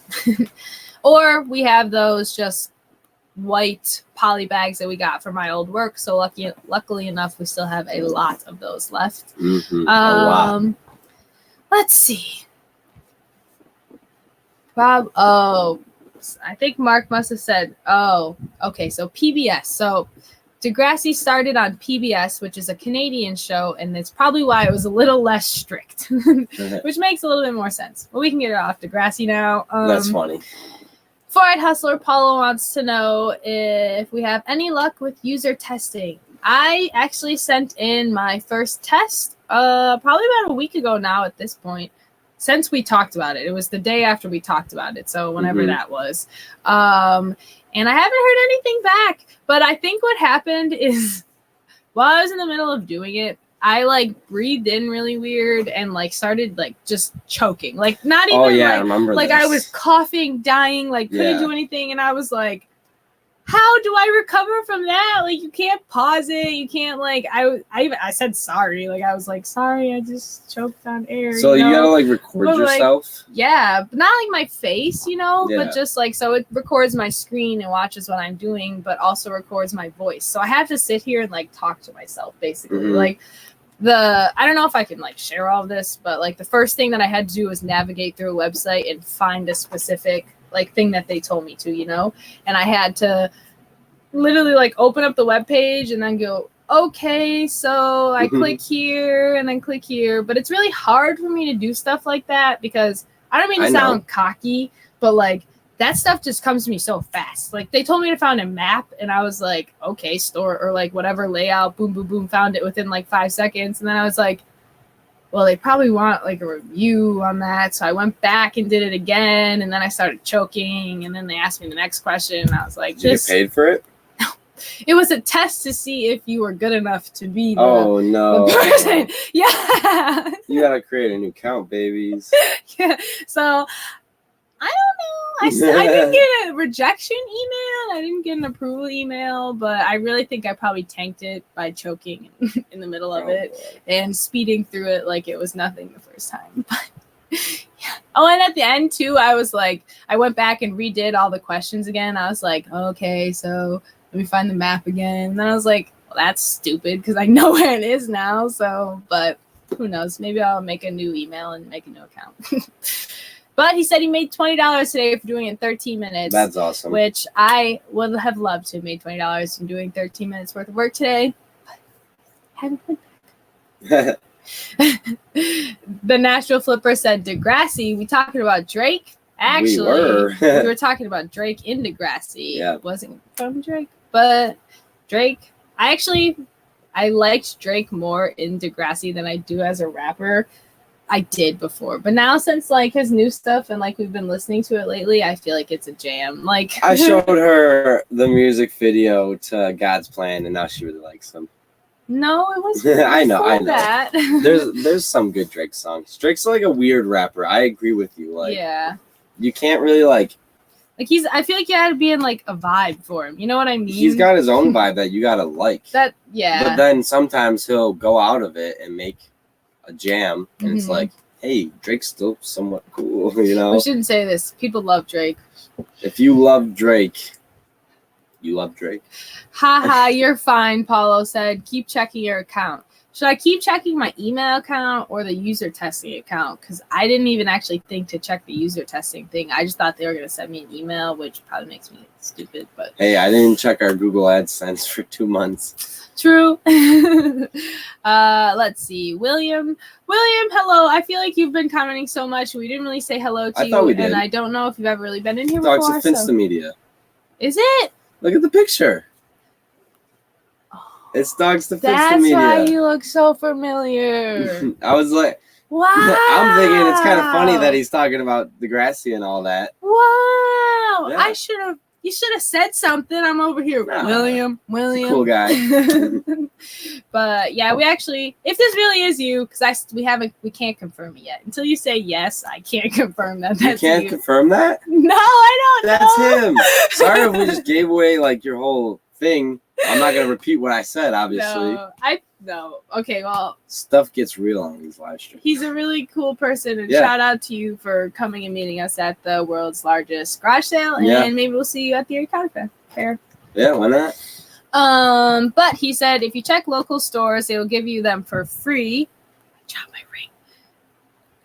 Or we have those just white poly bags that we got from my old work. So luckily enough, we still have a lot of those left. A lot. Let's see. Bob, oh, I think Mark must have said, oh, okay, so PBS. So Degrassi started on PBS, which is a Canadian show, and that's probably why it was a little less strict, which makes a little bit more sense. But we can get it off Degrassi now. That's funny. Four-Eyed Hustler Paulo wants to know if we have any luck with user testing. I actually sent in my first test probably about a week ago now at this point, since we talked about it. It was the day after we talked about it, so whenever that was. And I haven't heard anything back, but I think what happened is while I was in the middle of doing it, I like breathed in really weird and like started like just choking. Like not even I remember like this. I was coughing, dying, like couldn't do anything, and I was like, how do I recover from that? Like you can't pause it. You can't like I said sorry. Like I was like, sorry, I just choked on air. So you gotta like record yourself? Like, yeah, but not like my face, but just like so it records my screen and watches what I'm doing, but also records my voice. So I have to sit here and like talk to myself basically. Like I don't know if I can like share all of this, but like the first thing that I had to do was navigate through a website and find a specific like thing that they told me to, and I had to literally like open up the web page and then go, okay, so I click here and then click here. But it's really hard for me to do stuff like that because I don't mean to sound cocky, but like that stuff just comes to me so fast. Like they told me to find a map and I was like, okay, store or like whatever layout, boom, boom, boom, found it within like 5 seconds. And then I was like, well, they probably want like a review on that. So I went back and did it again. And then I started choking. And then they asked me the next question. And I was like, did you get paid for it? No. It was a test to see if you were good enough to be the person. Yeah. You got to create a new account, babies. Yeah. So I don't know. I didn't get a rejection email. I didn't get an approval email, but I really think I probably tanked it by choking in the middle of it and speeding through it like it was nothing the first time. But, yeah. Oh, and at the end too, I was like, I went back and redid all the questions again. I was like, okay, so let me find the map again. And then I was like, well, that's stupid because I know where it is now. So, but who knows? Maybe I'll make a new email and make a new account. But he said he made $20 today for doing it in 13 minutes. That's awesome. Which I would have loved to have made $20 from doing 13 minutes worth of work today. But haven't went back. The Nashville Flipper said, Degrassi, we talking about Drake? Actually, we were talking about Drake in Degrassi. Yeah. It wasn't from Drake, but Drake. I liked Drake more in Degrassi than I do as a rapper. I did before, but now since like his new stuff and like we've been listening to it lately, I feel like it's a jam. Like I showed her the music video to God's Plan, and now she really likes him. No, it was. I know. That. There's some good Drake songs. Drake's like a weird rapper. I agree with you. Like, yeah, you can't really like he's. I feel like you had to be in like a vibe for him. You know what I mean? He's got his own vibe that you gotta like. But then sometimes he'll go out of it and make a jam, and it's like, hey, Drake's still somewhat cool, We shouldn't say this. People love Drake. If you love Drake, you love Drake. Haha, you're fine, Paulo said. Keep checking your account. Should I keep checking my email account or the user testing account? Because I didn't even actually think to check the user testing thing. I just thought they were going to send me an email, which probably makes me stupid. But hey, I didn't check our Google AdSense for 2 months. True. Let's see. William, hello. I feel like you've been commenting so much. We didn't really say hello to you. Thought we did. And I don't know if you've ever really been in here Dogs before. of Finsta Media. Is it? Look at the picture. It's Dogs to Finsta That's Media. why you look so familiar. I was like, wow. I'm thinking it's kind of funny that he's talking about Degrassi and all that. Wow. Yeah. You should have said something. I'm over here. Nah, William. Cool guy. But yeah, we actually, if this really is you, because we can't confirm it yet. Until you say yes, I can't confirm that. That's you can't confirm that? No, I don't That's know. him. Sorry if we just gave away like your whole thing. I'm not gonna repeat what I said, obviously. No. Okay, well, stuff gets real on these live streams. He's a really cool person, and shout out to you for coming and meeting us at the world's largest garage sale, and maybe we'll see you at the Counter Fair. Yeah, why not? But he said if you check local stores, they will give you them for free. I dropped my ring.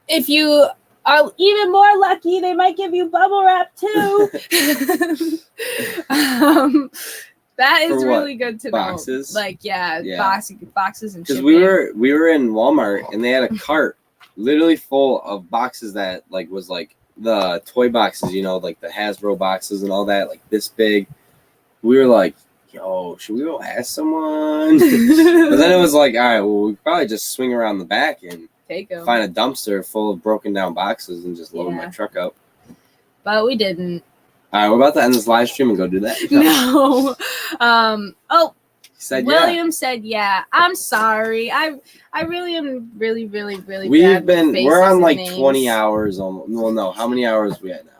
If you are even more lucky, they might give you bubble wrap too. That is really good to Boxes? know. Like, yeah. Boxes and because shipping. we were in Walmart and they had a cart literally full of boxes that like was like the toy boxes, you know, like the Hasbro boxes and all that, like this big. We were like, yo, should we go ask someone? But then it was like, all right, well, we probably just swing around the back and find a dumpster full of broken down boxes and just load my truck up. But we didn't. All right, we're about to end this live stream and go do that. No. Said William said, yeah. I'm sorry. I really am really we're on like 20 hours almost. Well, no, how many hours are we at now?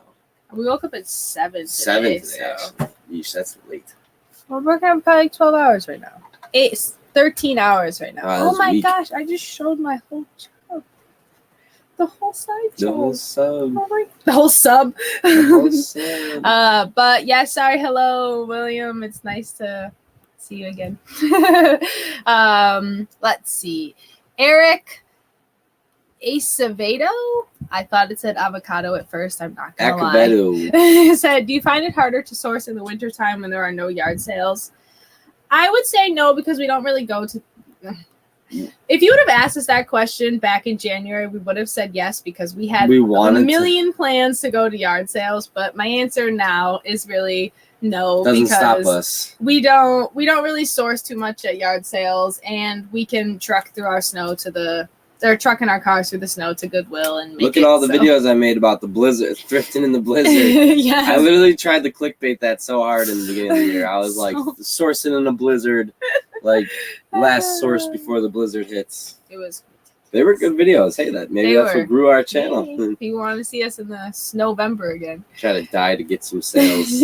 We woke up at 7 today. 7 today, so. Yeesh, that's late. We're working on probably 12 hours right now. 13 hours right now. Oh my gosh, I just showed my whole job. The whole side The whole sub. The whole sub. The whole sub. But yeah, sorry. Hello, William. It's nice to see you again. Let's see. Eric Acevedo. I thought it said avocado at first. I'm not gonna lie. Said, do you find it harder to source in the wintertime when there are no yard sales? I would say no, because we don't really go to. If you would have asked us that question back in January, we would have said yes, because we had a million plans to go to yard sales. But my answer now is really no. Doesn't because stop us. We don't really source too much at yard sales, and we can truck through our snow to the. They're trucking our cars through the snow to Goodwill and look at all the videos I made about the blizzard, thrifting in the blizzard. Yes. I literally tried to clickbait that so hard in the beginning of the year. I was like sourcing in a blizzard, like last source before the blizzard hits. It was. They were good videos. Hey, that's what grew our channel. If you want to see us in the Snowvember again. Try to die to get some sales.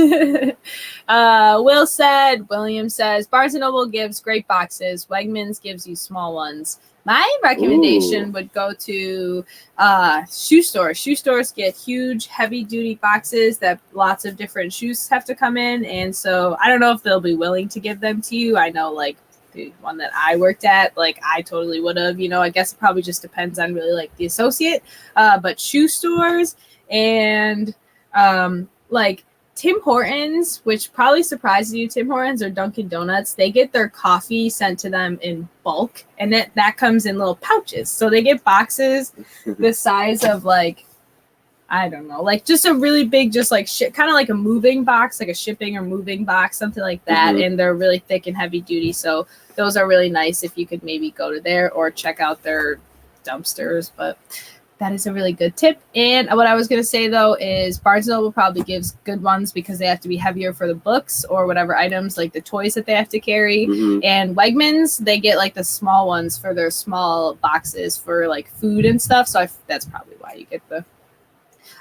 William says, Barnes & Noble gives great boxes. Wegmans gives you small ones. My recommendation would go to shoe stores. Shoe stores get huge, heavy-duty boxes that lots of different shoes have to come in. And so I don't know if they'll be willing to give them to you. I know, like, the one that I worked at, like, I totally would have. You know, I guess it probably just depends on really, like, the associate. But shoe stores and, like, Tim Hortons, which probably surprises you, Tim Hortons or Dunkin' Donuts, they get their coffee sent to them in bulk, and that comes in little pouches. So they get boxes the size of, like, I don't know, like just a really big, just like kind of like a moving box, like a shipping or moving box, something like that. Mm-hmm. And they're really thick and heavy duty. So those are really nice if you could maybe go to there or check out their dumpsters. But that is a really good tip. And what I was going to say, though, is Barnes & Noble probably gives good ones because they have to be heavier for the books or whatever items, like the toys that they have to carry. Mm-hmm. And Wegmans, they get like the small ones for their small boxes for like food and stuff. So that's probably why you get the...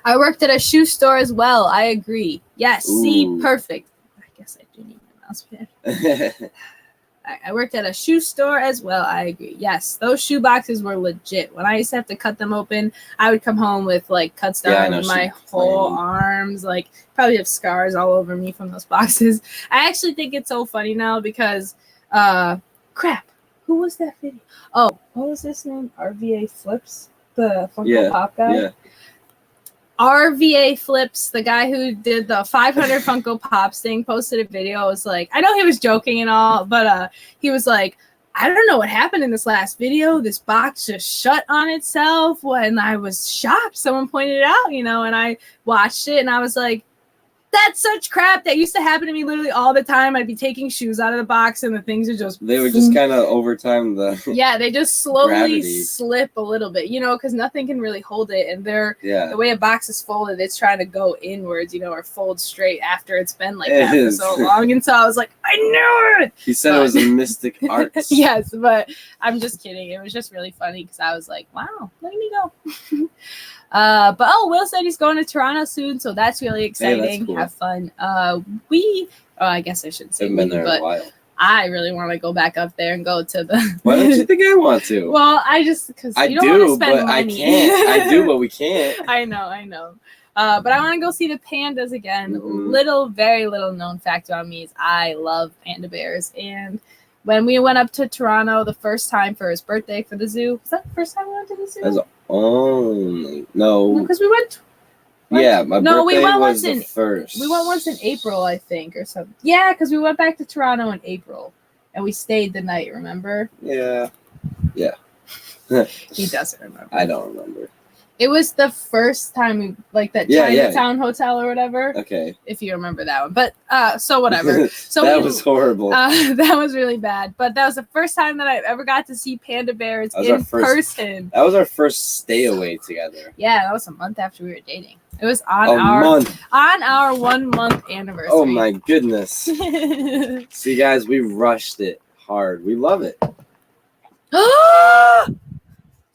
I worked at a shoe store as well. I agree. Yes. Ooh. See, perfect. I guess I do need my mouse pad. I worked at a shoe store as well. I agree. Yes, those shoe boxes were legit. When I used to have to cut them open, I would come home with like cuts down my whole arms. Like probably have scars all over me from those boxes. I actually think it's so funny now because, crap. Who was that video? Oh, what was his name? RVA Flips, the Funko Pop guy. Yeah. RVA Flips, the guy who did the 500 Funko Pops thing, posted a video. It was like, I know he was joking and all, but he was like, I don't know what happened in this last video. This box just shut on itself. And I was shocked. Someone pointed it out, you know, and I watched it and I was like, that's such crap. That used to happen to me literally all the time. I'd be taking shoes out of the box and the things are just... They would just kind of over time Yeah, they just slowly slip a little bit, you know, because nothing can really hold it. And the way a box is folded, it's trying to go inwards, you know, or fold straight after it's been like that for so long. And so I was like, I knew it! He said it was a mystic art. Yes, but I'm just kidding. It was just really funny because I was like, wow, let me go. But Will said he's going to Toronto soon, so that's really exciting. Hey, that's cool. Have fun. I guess I shouldn't say I've been there a while. I really want to go back up there and go to the... Why don't you think I want to? Well, I just... because you don't want to spend money. I can't. I do, but we can't. I know. But I want to go see the pandas again. Very little known fact about me is I love panda bears. And when we went up to Toronto the first time for his birthday for the zoo, was that the first time we went to the zoo? That's only no. Because we went. Yeah, my birthday we went was once the in first. We went once in April, I think, or something. Yeah, because we went back to Toronto in April, and we stayed the night. Remember? Yeah. He doesn't remember. I don't remember. It was the first time we Chinatown Hotel or whatever. Okay. If you remember that one, but so whatever. So that was horrible. That was really bad. But that was the first time that I ever got to see panda bears in person. That was our first stay away together. Yeah, that was a month after we were dating. It was on our 1 month anniversary. Oh my goodness! See, guys, we rushed it hard. We love it.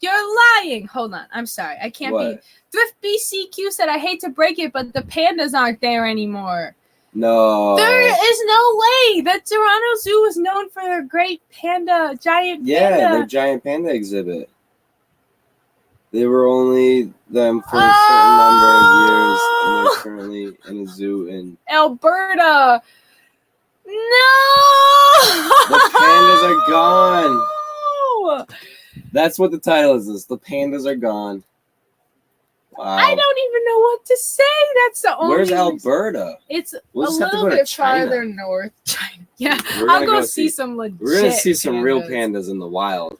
You're lying. Hold on. I'm sorry. I can't What? be. Thrift BCQ said, I hate to break it, but the pandas aren't there anymore. No. There is no way. The Toronto Zoo is known for their great giant panda. Yeah, their giant panda exhibit. They were only them for a certain number of years, and they're currently in a zoo in Alberta. No. The pandas are gone. That's what the title is. The pandas are gone. Wow. I don't even know what to say. That's the only. Where's Alberta? It's We'll a just have to little go to bit China. farther north. China. Yeah, We're I'll gonna go see some legit. We're gonna see some real pandas. pandas in the wild.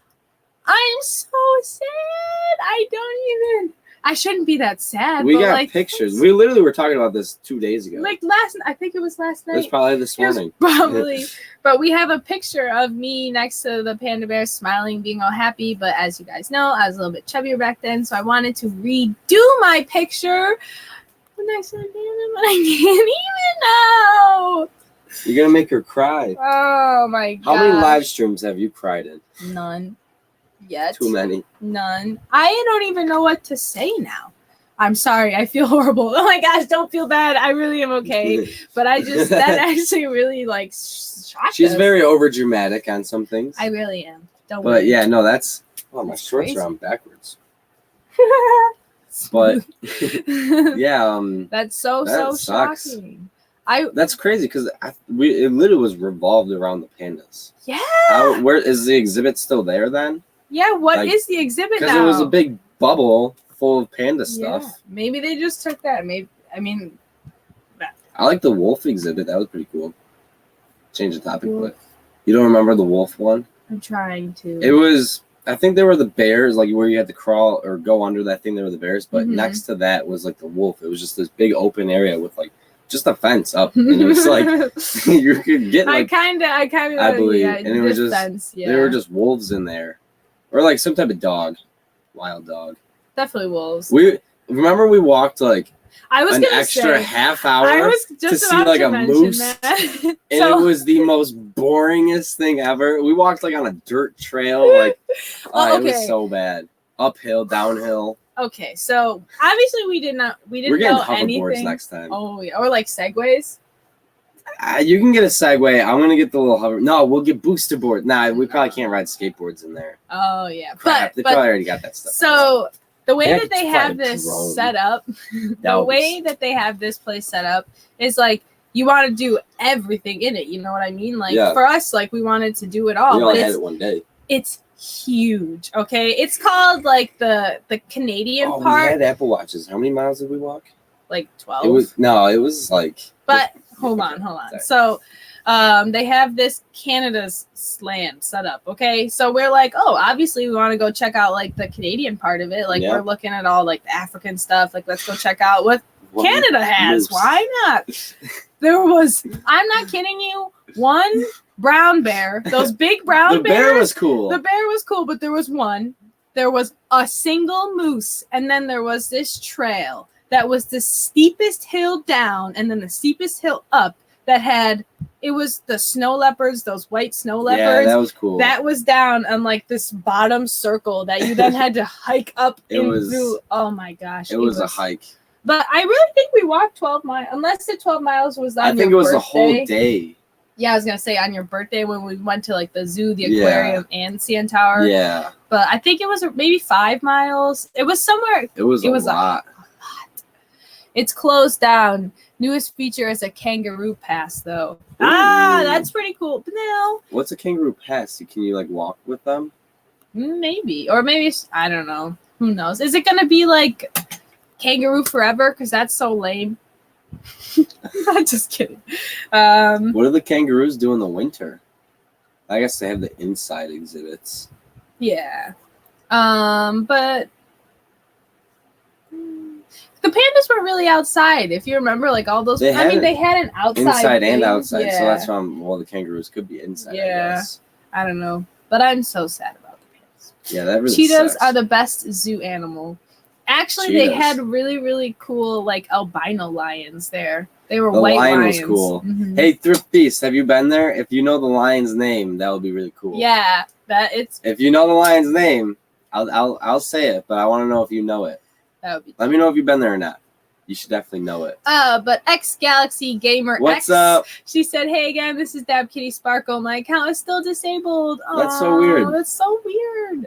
I'm so sad. I shouldn't be that sad. We but got pictures. We literally were talking about this 2 days ago. I think it was last night. It was probably this morning. Probably. But we have a picture of me next to the panda bear smiling, being all happy. But as you guys know, I was a little bit chubbier back then. So I wanted to redo my picture next to the panda, but I can't even now. You're going to make her cry. Oh, my God. How many live streams have you cried in? None. Yet. Too many. None. I don't even know what to say now. I'm sorry. I feel horrible. Oh my gosh, don't feel bad. I really am okay. But that actually really shocked She's us. very over dramatic on some things. I really am. Don't worry. worry. Yeah, no, that's my shorts crazy. are on backwards. But yeah, that's so sucks. shocking. That's crazy because it literally was revolved around the pandas. Yeah. Where is the exhibit still there then? Yeah, what is the exhibit now? Because it was a big bubble full of panda stuff. Yeah. Maybe they just took that. I like the wolf exhibit. That was pretty cool. Change the topic, but you don't remember the wolf one? I'm trying to. It was, I think there were the bears, like where you had to crawl or go under that thing. There were the bears, but next to that was like the wolf. It was just this big open area with like just a fence up, and it was like you could get like I believe, yeah, and it was just fence, yeah. there were just wolves in there, or like some type of dog, wild dog. Definitely wolves. We walked like an extra say, half hour to see like a moose, and it was the most boringest thing ever. We walked like on a dirt trail, like it was so bad, uphill, downhill. Okay, so obviously we didn't We're getting hoverboards next time. Oh yeah, or like segways. You can get a Segway. I'm gonna get the little hover. No, we'll get booster board. Nah, we probably can't ride skateboards in there. Oh yeah, Crap, they probably already got that stuff. So the way that they have this set up, that they have this place set up is like you want to do everything in it. You know what I mean? Like for us, like we wanted to do it all. We only had it one day. It's huge. Okay, it's called like the Canadian part. We had Apple Watches. How many miles did we walk? Like 12. It was like. But hold on. Sorry. So, they have this Canada's slam set up. Okay, so we're like, oh, obviously we want to go check out like the Canadian part of it. Like we're looking at all like the African stuff. Like let's go check out what Canada has. Why not? There was. I'm not kidding you. One brown bear. Those big brown bears. The bear was cool. The bear was cool, but there was one. There was a single moose, and then there was this trail that was the steepest hill down, and then the steepest hill up. It was the snow leopards, those white snow leopards. Yeah, that was cool. That was down on like this bottom circle that you then had to hike up through. Oh my gosh. It was a hike. But I really think we walked 12 miles, unless the 12 miles was on your birthday. I think it was the whole day. Yeah, I was going to say on your birthday when we went to like the zoo, the aquarium, and CN Tower. Yeah. But I think it was maybe 5 miles. It was somewhere. It was a lot. It's closed down. Newest feature is a kangaroo pass, though. Ooh. That's pretty cool. But no, What's a kangaroo pass? Can you like walk with them? maybe. Or maybe, I don't know. Who knows? Is it going to be like kangaroo forever? Because that's so lame. I'm just kidding. What do the kangaroos do in the winter? I guess they have the inside exhibits. Yeah. But the pandas were really outside. If you remember, like all those. They had an outside. Inside thing. and outside. Yeah. So that's why the kangaroos could be inside. Yeah. I guess. I don't know. But I'm so sad about the pandas. Yeah, that really Cheetahs sucks. are the best zoo animal. Actually, Cheetahs. They had really, really cool like albino lions there. They were the white lion lions. was cool. Mm-hmm. Hey, Thrift Beast, have you been there? If you know the lion's name, that would be really cool. Yeah, If you know the lion's name, I'll say it, but I want to know if you know it. That would be. Let me know if you've been there or not. You should definitely know it. But X Galaxy Gamer What's X, up? She said, "Hey again, this is Dab Kitty Sparkle. My account is still disabled." That's so weird. That's so weird.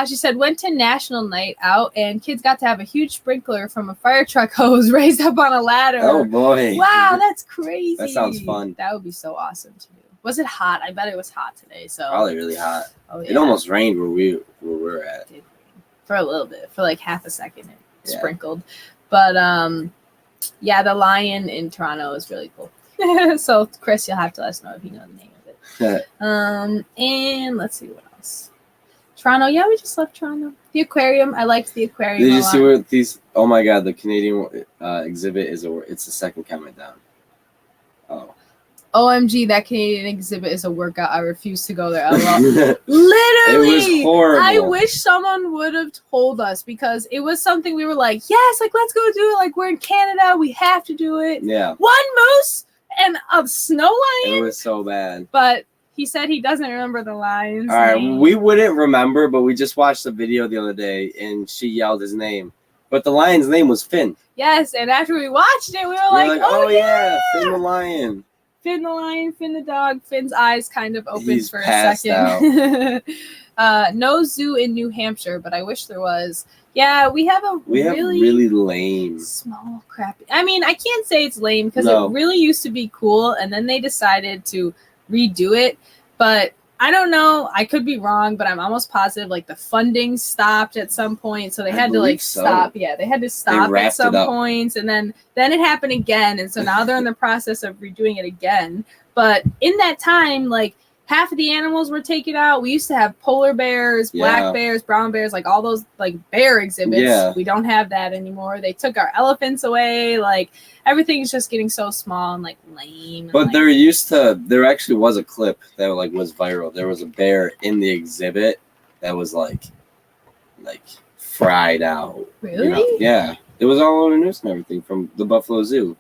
She said, went to National Night Out and kids got to have a huge sprinkler from a fire truck hose raised up on a ladder. Oh boy! Wow, that's crazy. That sounds fun. That would be so awesome to do. Was it hot? I bet it was hot today. So probably really hot. Oh, yeah. It almost rained where we're at. It did rain. For a little bit, for like half a second, it sprinkled. But yeah, the lion in Toronto is really cool. So Chris, you'll have to let us know if you know the name of it. And let's see what else. Toronto, yeah, we just left Toronto. The aquarium, I liked the aquarium. Did you see where these? Oh my God, the Canadian exhibit is it's the second comment down. Oh. OMG, that Canadian exhibit is a workout. I refuse to go there. Literally, it was horrible. I wish someone would have told us because it was something we were like, yes, like let's go do it. Like we're in Canada, we have to do it. Yeah. One moose and a snow lion. It was so bad. But he said he doesn't remember the lion's All right, name. we wouldn't remember, but we just watched the video the other day, and she yelled his name. But the lion's name was Finn. Yes, and after we watched it, we were like, oh yeah, Finn the lion. Finn the lion, Finn the dog. Finn's eyes kind of opened He's for a passed second. No zoo in New Hampshire, but I wish there was. Yeah, we have really lame, small, crappy. I mean, I can't say it's lame because it really used to be cool, and then they decided to redo it. But I don't know. I could be wrong, but I'm almost positive like the funding stopped at some point, so they had to like stop. Yeah, they had to stop at some points, and then it happened again, and so now they're in the process of redoing it again. But in that time, like half of the animals were taken out. We used to have polar bears, black bears, brown bears, like all those like bear exhibits. Yeah. We don't have that anymore. They took our elephants away. Like everything's just getting so small and like lame. But there actually was a clip that like was viral. There was a bear in the exhibit that was like fried out. Really? You know? Yeah. It was all over the news and everything from the Buffalo Zoo.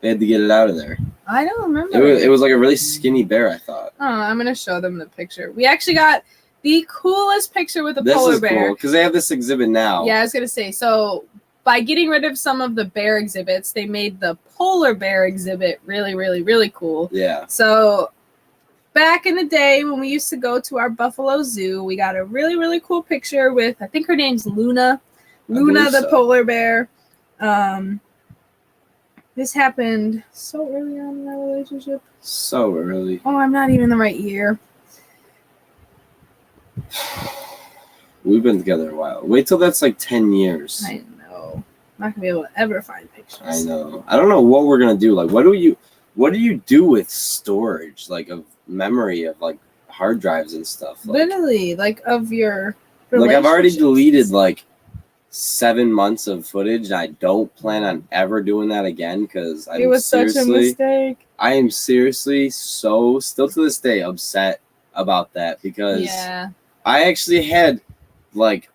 They had to get it out of there. I don't remember. It was like a really skinny bear, I thought. Oh, I'm going to show them the picture. We actually got the coolest picture with a polar bear. Cool, because they have this exhibit now. Yeah, I was going to say. So by getting rid of some of the bear exhibits, they made the polar bear exhibit really, really, really cool. Yeah. So back in the day when we used to go to our Buffalo Zoo, we got a really, really cool picture with, I think her name's Luna. Luna the polar bear. This happened so early on in our relationship. So early. Oh, I'm not even the right year. We've been together a while. Wait till that's like 10 years. I know. I'm not going to be able to ever find pictures. I know. I don't know what we're going to do. Like, what do you do with storage, like, of memory of, like, hard drives and stuff? Like, literally, like, of your like, I've already deleted, like, 7 months of footage, and I don't plan on ever doing that again because it was such a mistake. I am seriously still to this day upset about that because I actually had like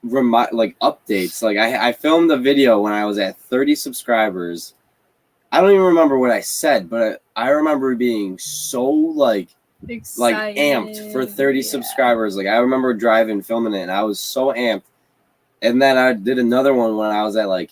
updates. Like I filmed a video when I was at 30 subscribers. I don't even remember what I said, but I remember being so excited, like amped for 30 subscribers. Like I remember driving, filming it, and I was so amped. And then I did another one when I was at like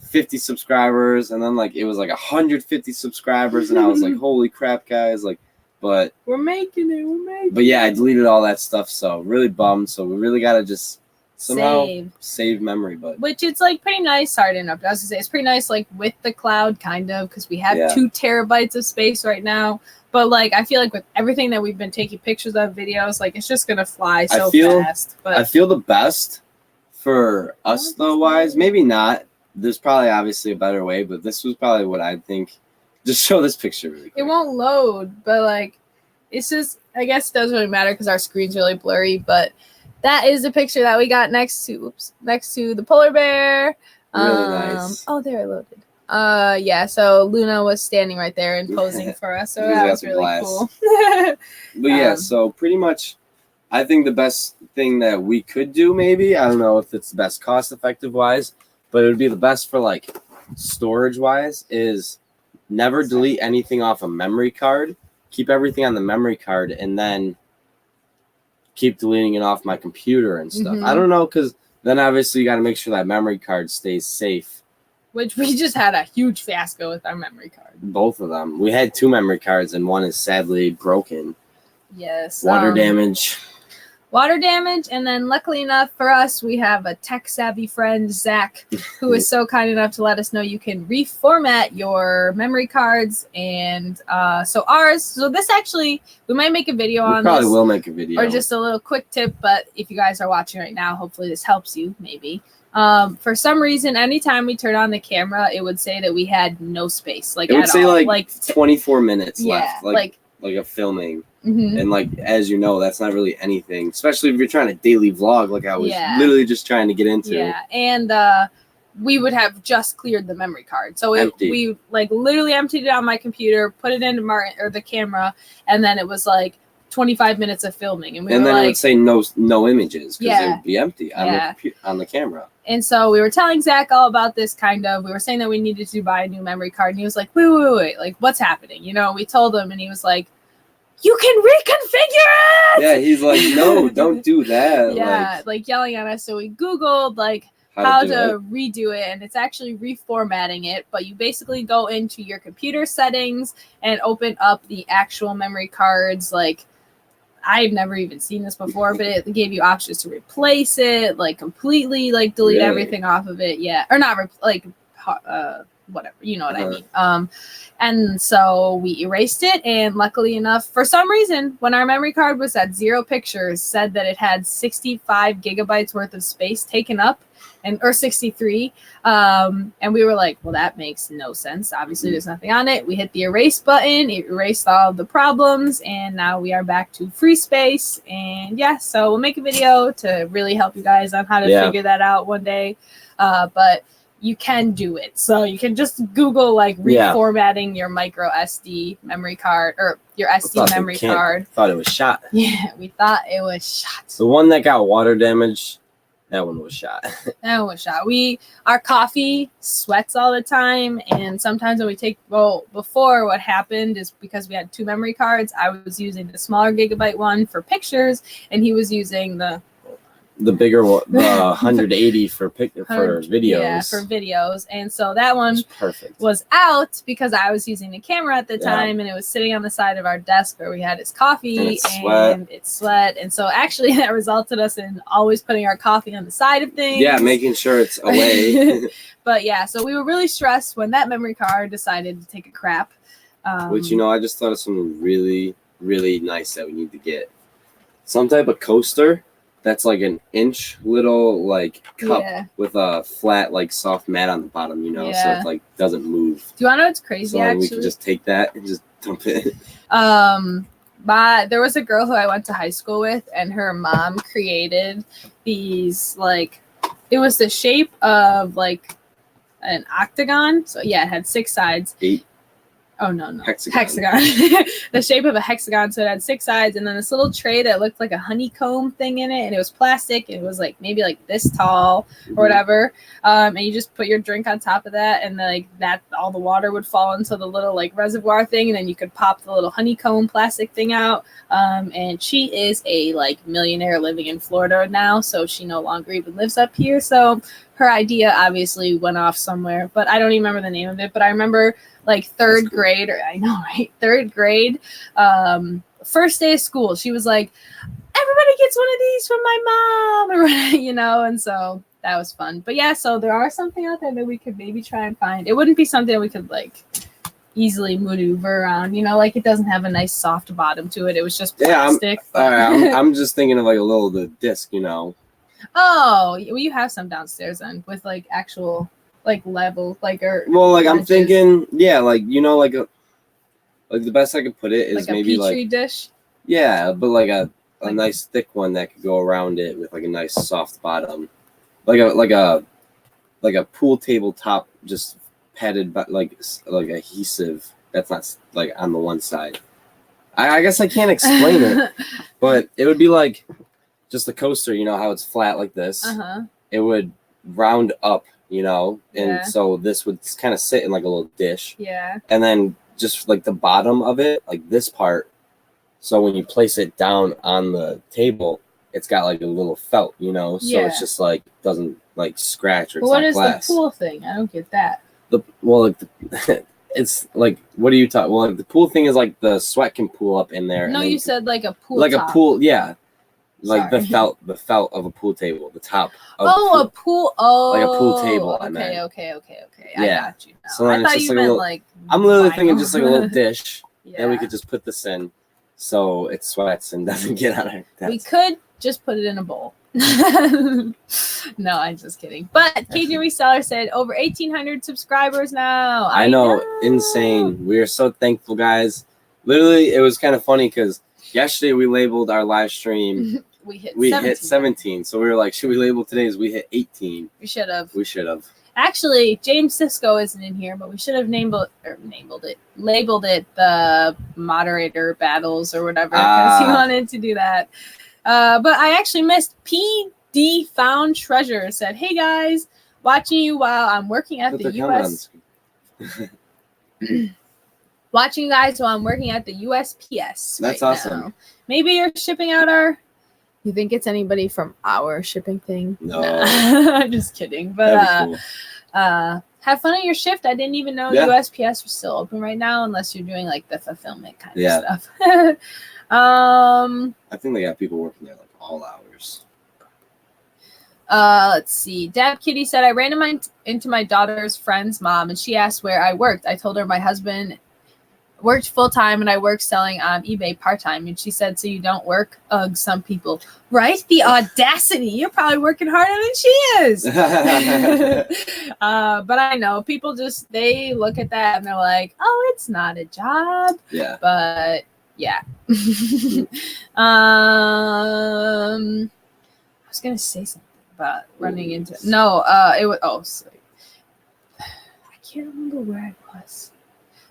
50 subscribers, and then like it was like 150 subscribers, and I was like, "Holy crap, guys!" Like, but we're making it. But yeah, I deleted all that stuff, so really bummed. So we really gotta just somehow save memory, but which it's like pretty nice. Sorry to interrupt. I was gonna say it's pretty nice, like with the cloud, kind of, because we have 2 terabytes of space right now. But like, I feel like with everything that we've been taking pictures of, videos, like it's just gonna fly so fast. But I feel the best for us though, wise. Maybe not. There's probably obviously a better way, but this was probably what I think. Just show this picture really quick. It won't load, but like, it's just, I guess it doesn't really matter because our screen's really blurry. But that is the picture that we got next to the polar bear. Really nice. Oh, there it loaded. Yeah, so Luna was standing right there and posing for us, so that was really cool. But yeah, so pretty much I think the best thing that we could do, maybe, I don't know if it's the best cost effective wise, but it would be the best for like storage wise, is never delete anything off a memory card. Keep everything on the memory card and then keep deleting it off my computer and stuff. I don't know, because then obviously you got to make sure that memory card stays safe. Which we just had a huge fiasco with our memory card. Both of them. We had 2 memory cards and one is sadly broken. Yes. Water damage. Water damage, and then luckily enough for us, we have a tech-savvy friend, Zach, who is so kind enough to let us know you can reformat your memory cards. And so this actually, we might make a video on this. We probably will make a video. Or just a little quick tip, but if you guys are watching right now, hopefully this helps you, maybe. For some reason, anytime we turn on the camera, it would say that we had no space. Like, it would say like 24 minutes left. Like a filming. And like, as you know, that's not really anything, especially if you're trying to daily vlog like I was literally just trying to get into. Yeah, and we would have just cleared the memory card. So we like literally emptied it on my computer, put it into the camera, and then it was like 25 minutes of filming. And then it would say no images because it would be empty on the camera. And so we were telling Zach all about this kind of. We were saying that we needed to buy a new memory card. And he was like, wait, like what's happening? You know, we told him and he was like, you can reconfigure it! Yeah, he's like, no, don't do that. Yeah, like yelling at us. So we Googled like how to redo it, and it's actually reformatting it. But you basically go into your computer settings and open up the actual memory cards. Like, I've never even seen this before, but it gave you options to replace it, like completely, like delete everything off of it. Yeah, or not, whatever, you know what I mean. And so we erased it, and luckily enough, for some reason, when our memory card was at 0 pictures, said that it had 65 gigabytes worth of space taken up, or 63. And we were like, well, that makes no sense. Obviously, there's nothing on it. We hit the erase button, it erased all of the problems, and now we are back to free space. And yeah, so we'll make a video to really help you guys on how to figure that out one day. But you can do it. So you can just Google like reformatting your micro SD memory card or your SD memory card. Thought it was shot. Yeah, we thought it was shot. The one that got water damage, that one was shot. That one was shot. Our coffee sweats all the time, and sometimes when we before what happened is because we had 2 memory cards, I was using the smaller gigabyte one for pictures, and he was using the bigger one, the 180 for videos. Yeah, for videos. And so that one was out because I was using the camera at the time, and it was sitting on the side of our desk where we had his coffee, and it sweat. And so actually that resulted us in always putting our coffee on the side of things. Yeah, making sure it's away. But yeah, so we were really stressed when that memory card decided to take a crap. Which, I just thought of something really, really nice that we need to get. Some type of coaster that's like an inch little like cup with a flat like soft mat on the bottom, so it like doesn't move. Do you want to know what's crazy? So we can just take that and just dump it. There was a girl who I went to high school with, and her mom created these like, it was the shape of like an octagon. So yeah, it had 6 sides. 8. Oh, no. Hexagon. The shape of a hexagon. So it had 6 sides, and then this little tray that looked like a honeycomb thing in it, and it was plastic. It was like maybe like this tall or whatever. And you just put your drink on top of that, and like that, all the water would fall into the little like reservoir thing, and then you could pop the little honeycomb plastic thing out. And she is a like millionaire living in Florida now, so she no longer even lives up here. So her idea obviously went off somewhere, but I don't even remember the name of it. But I remember like 3rd grade, or I know, right? 3rd grade, first day of school, she was like, everybody it's one of these from my mom, or and so that was fun. But yeah, so there are something out there that we could maybe try and find. It wouldn't be something we could like easily maneuver around, like it doesn't have a nice soft bottom to it. It was just plastic. I'm just thinking of like a little the disc, Oh, well, you have some downstairs then with like actual like level I'm thinking, like like the best I could put it is like maybe a Petri dish. Yeah, but like a nice thick one that could go around it with like a nice soft bottom, like a pool table top, just padded but like adhesive. That's not like on the one side. I guess I can't explain it, but it would be like just a coaster. You know how it's flat like this. It would round up, and so this would kind of sit in like a little dish. Yeah. And then just like the bottom of it, like this part. So when you place it down on the table, it's got like a little felt, so it's just like doesn't like scratch or. But what is glass. The pool thing? I don't get that. It's like, what are you talking? Well, like the pool thing is like the sweat can pool up in there. No, you said like a pool. Like top. A pool, yeah. Like the felt of a pool table, the top. Of a pool. Oh, like a pool table. Okay. Yeah. I got you now. So I thought you meant like. I'm literally thinking just like a little dish that we could just put this in, so it sweats and doesn't get on it. We could just put it in a bowl. No, I'm just kidding. But Cajun Reseller said over 1,800 subscribers now. I know, insane. We are so thankful, guys. Literally, it was kind of funny because yesterday we labeled our live stream. we hit 17. So we were like, should we label today's? We hit 18. We should have. Actually, James Sisko isn't in here, but we should have labeled it the moderator battles or whatever, because he wanted to do that. But I actually missed PD Found Treasure said, "Hey guys, watching you while I'm working at the US." Watching you guys while I'm working at the USPS. That's awesome. Now. Maybe you're shipping out our. You think it's anybody from our shipping thing? No, I'm just kidding. But cool. Have fun on your shift. I didn't even know USPS was still open right now, unless you're doing like the fulfillment kind of stuff. I think they got people working there like all hours. Let's see. Dab Kitty said, I ran into my daughter's friend's mom and she asked where I worked. I told her my husband worked full-time and I work selling on eBay part-time. And she said, so you don't work? Ugh, some people. Right? The audacity. You're probably working harder than she is. But I know people they look at that and they're like, oh, it's not a job. Yeah. But yeah. I was going to say something about running into it. No, it was, sorry. I can't remember where I was.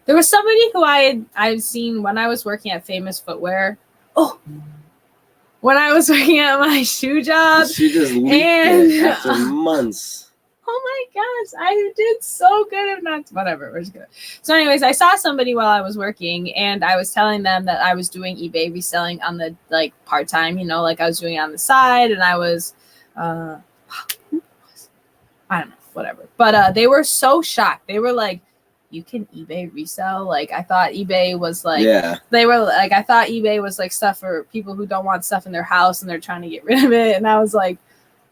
There was somebody who I've seen when I was working at Famous Footwear. Oh, when I was working at my shoe job. She just leaked it after months. Oh my gosh, I did so good. If not, whatever, we're just good. So anyways, I saw somebody while I was working and I was telling them that I was doing eBay reselling on the like part-time, like I was doing it on the side and I was, I don't know, whatever. But they were so shocked. They were like, you can eBay resell? Like, I thought eBay was like, they were like, I thought eBay was like stuff for people who don't want stuff in their house and they're trying to get rid of it. And I was like,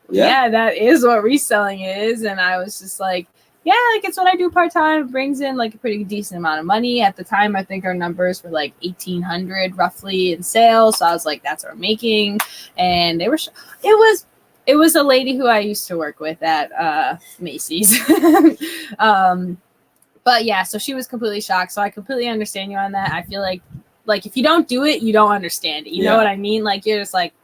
yeah, that is what reselling is. And I was just like, yeah, like it's what I do part-time. It brings in like a pretty decent amount of money. At the time, I think our numbers were like 1,800 roughly in sales. So I was like, that's what we're making. And they were, it was a lady who I used to work with at Macy's. But yeah, so she was completely shocked. So I completely understand you on that. I feel like if you don't do it, you don't understand it. You know what I mean? Like you're just like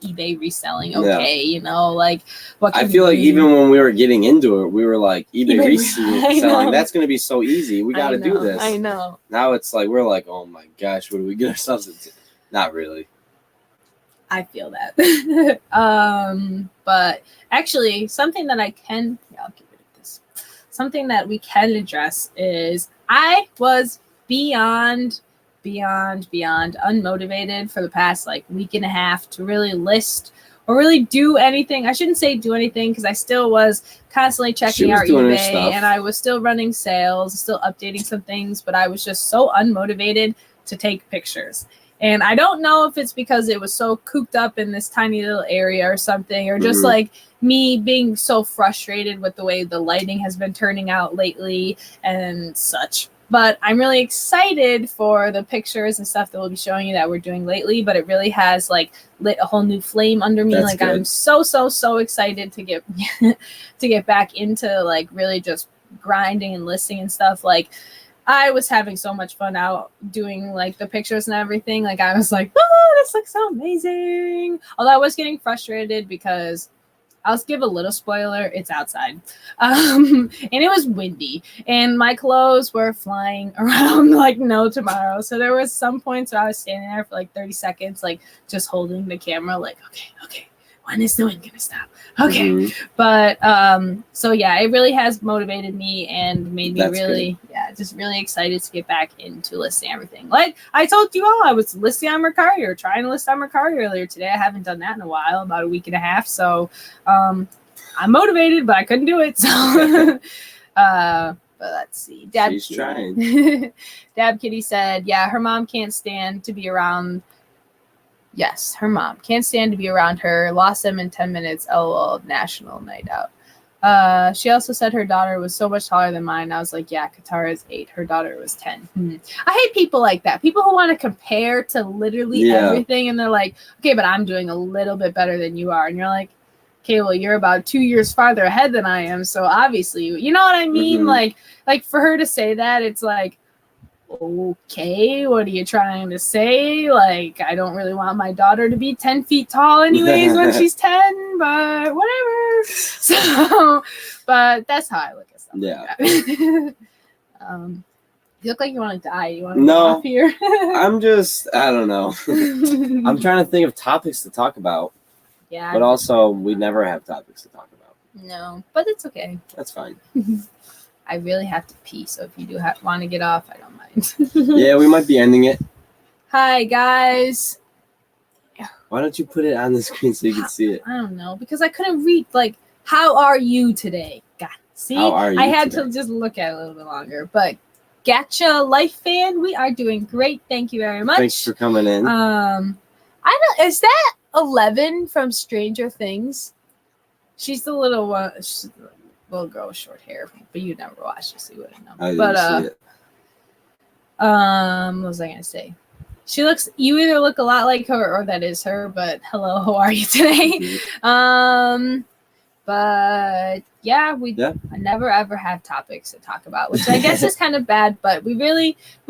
eBay reselling, okay, like what I feel like even when we were getting into it, we were like eBay reselling. That's gonna be so easy. We gotta do this. I know. Now it's like we're like, oh my gosh, what do we get ourselves into? Not really. I feel that. But actually something that I can I'll get rid of this. Something that we can address is I was beyond unmotivated for the past like week and a half to really list or really do anything. I shouldn't say do anything because I still was constantly checking our eBay and I was still running sales, still updating some things, but I was just so unmotivated to take pictures. And I don't know if it's because it was so cooped up in this tiny little area or something, or just like me being so frustrated with the way the lighting has been turning out lately and such. But I'm really excited for the pictures and stuff that we'll be showing you that we're doing lately. But it really has like lit a whole new flame under me. That's like good. I'm so excited to get to get back into like really just grinding and listing and stuff. Like I was having so much fun out doing like the pictures and everything. Like I was like, oh, this looks so amazing. Although I was getting frustrated because I'll give a little spoiler. It's outside. And it was windy and my clothes were flying around like no tomorrow. So there was some points where I was standing there for like 30 seconds, like just holding the camera, like, okay. When is the wind gonna stop? Okay. But so yeah, it really has motivated me and made me just really excited to get back into listing everything. Like I told you all, I was listing on Mercari or trying to list on Mercari earlier today. I haven't done that in a while, about a week and a half. So I'm motivated, but I couldn't do it. So but let's see. She's trying. Dab Kitty said, yeah, her mom can't stand to be around. Yes, her mom can't stand to be around her. Lost them in 10 minutes. LOL, national night out. She also said her daughter was so much taller than mine. I was like, yeah, Katara's 8. Her daughter was 10. I hate people like that. People who want to compare to literally everything. And they're like, okay, but I'm doing a little bit better than you are. And you're like, okay, well, you're about 2 years farther ahead than I am. So obviously, you know what I mean? Like for her to say that, it's like, okay, what are you trying to say? Like, I don't really want my daughter to be 10 feet tall anyways when she's 10, but whatever. So, but that's how I look at stuff like that. You look like you want to die. You want to go off here? I don't know. I'm trying to think of topics to talk about. Yeah. But also, we never have topics to talk about. No, but it's okay. That's fine. I really have to pee, so if you do want to get off, I don't mind. Yeah, we might be ending it. Hi, guys. Why don't you put it on the screen so you can see it? I don't know, because I couldn't read, like, how are you today? God, see? How are you I had today? to just look at it a little bit longer, but Gacha Life Fan, we are doing great. Thank you very much. Thanks for coming in. Is that 11 from Stranger Things? She's the little one. She's the little girl with short hair, but you never watched it, so you wouldn't know. I didn't see it. What was I gonna say? You either look a lot like her or that is her, but hello, how are you today? But yeah, I never ever have topics to talk about, which I guess is kind of bad, but we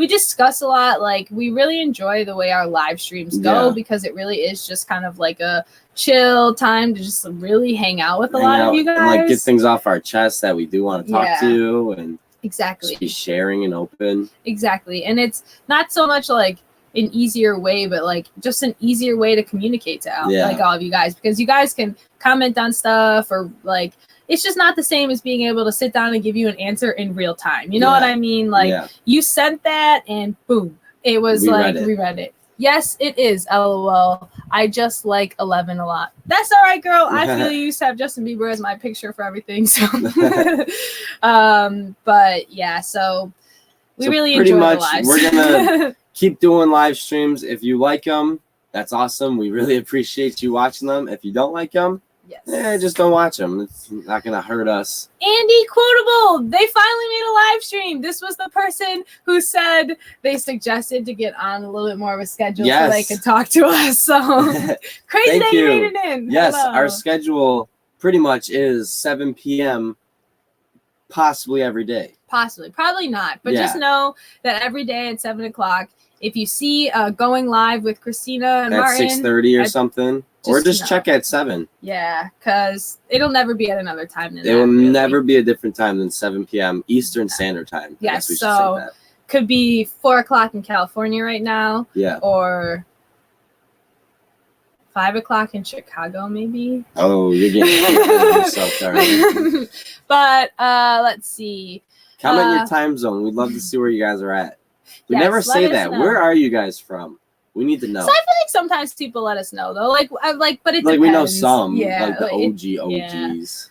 discuss a lot. Like, we really enjoy the way our live streams go because it really is just kind of like a chill time to just really hang out with a lot of you guys. And like get things off our chest that we do want to talk to and exactly just be sharing and open. Exactly. And it's not so much like an easier way, but like just an easier way to communicate to like all of you guys, because you guys can comment on stuff, or like it's just not the same as being able to sit down and give you an answer in real time. You know what I mean? Like you sent that and boom, it was we read it. Yes, it is. LOL. I just like 11 a lot. That's all right, girl. I feel you used to have Justin Bieber as my picture for everything. So, but yeah, so we really enjoy the lives. We're gonna keep doing live streams. If you like them, that's awesome. We really appreciate you watching them. If you don't like them, just don't watch them. It's not gonna hurt us. Andy Quotable, they finally made a live stream. This was the person who said they suggested to get on a little bit more of a schedule so they could talk to us. So crazy that you made it in. Yes, Hello. Our schedule pretty much is 7 p.m. possibly every day. Possibly, probably not, but just know that every day at 7 o'clock, if you see going live with Christina and Martin at 6:30 or something, or just check at 7. Yeah, because it'll never be at another time than it will never be a different time than 7 p.m. Eastern Standard Time. Yes, so could be 4 o'clock in California right now. Yeah. Or 5 o'clock in Chicago, maybe. Oh, you're getting yourself there. But let's see. Comment your time zone. We'd love to see where you guys are at. We never say that. Where are you guys from? We need to know. So I feel like sometimes people let us know though. But it depends. We know some. Like the OGs.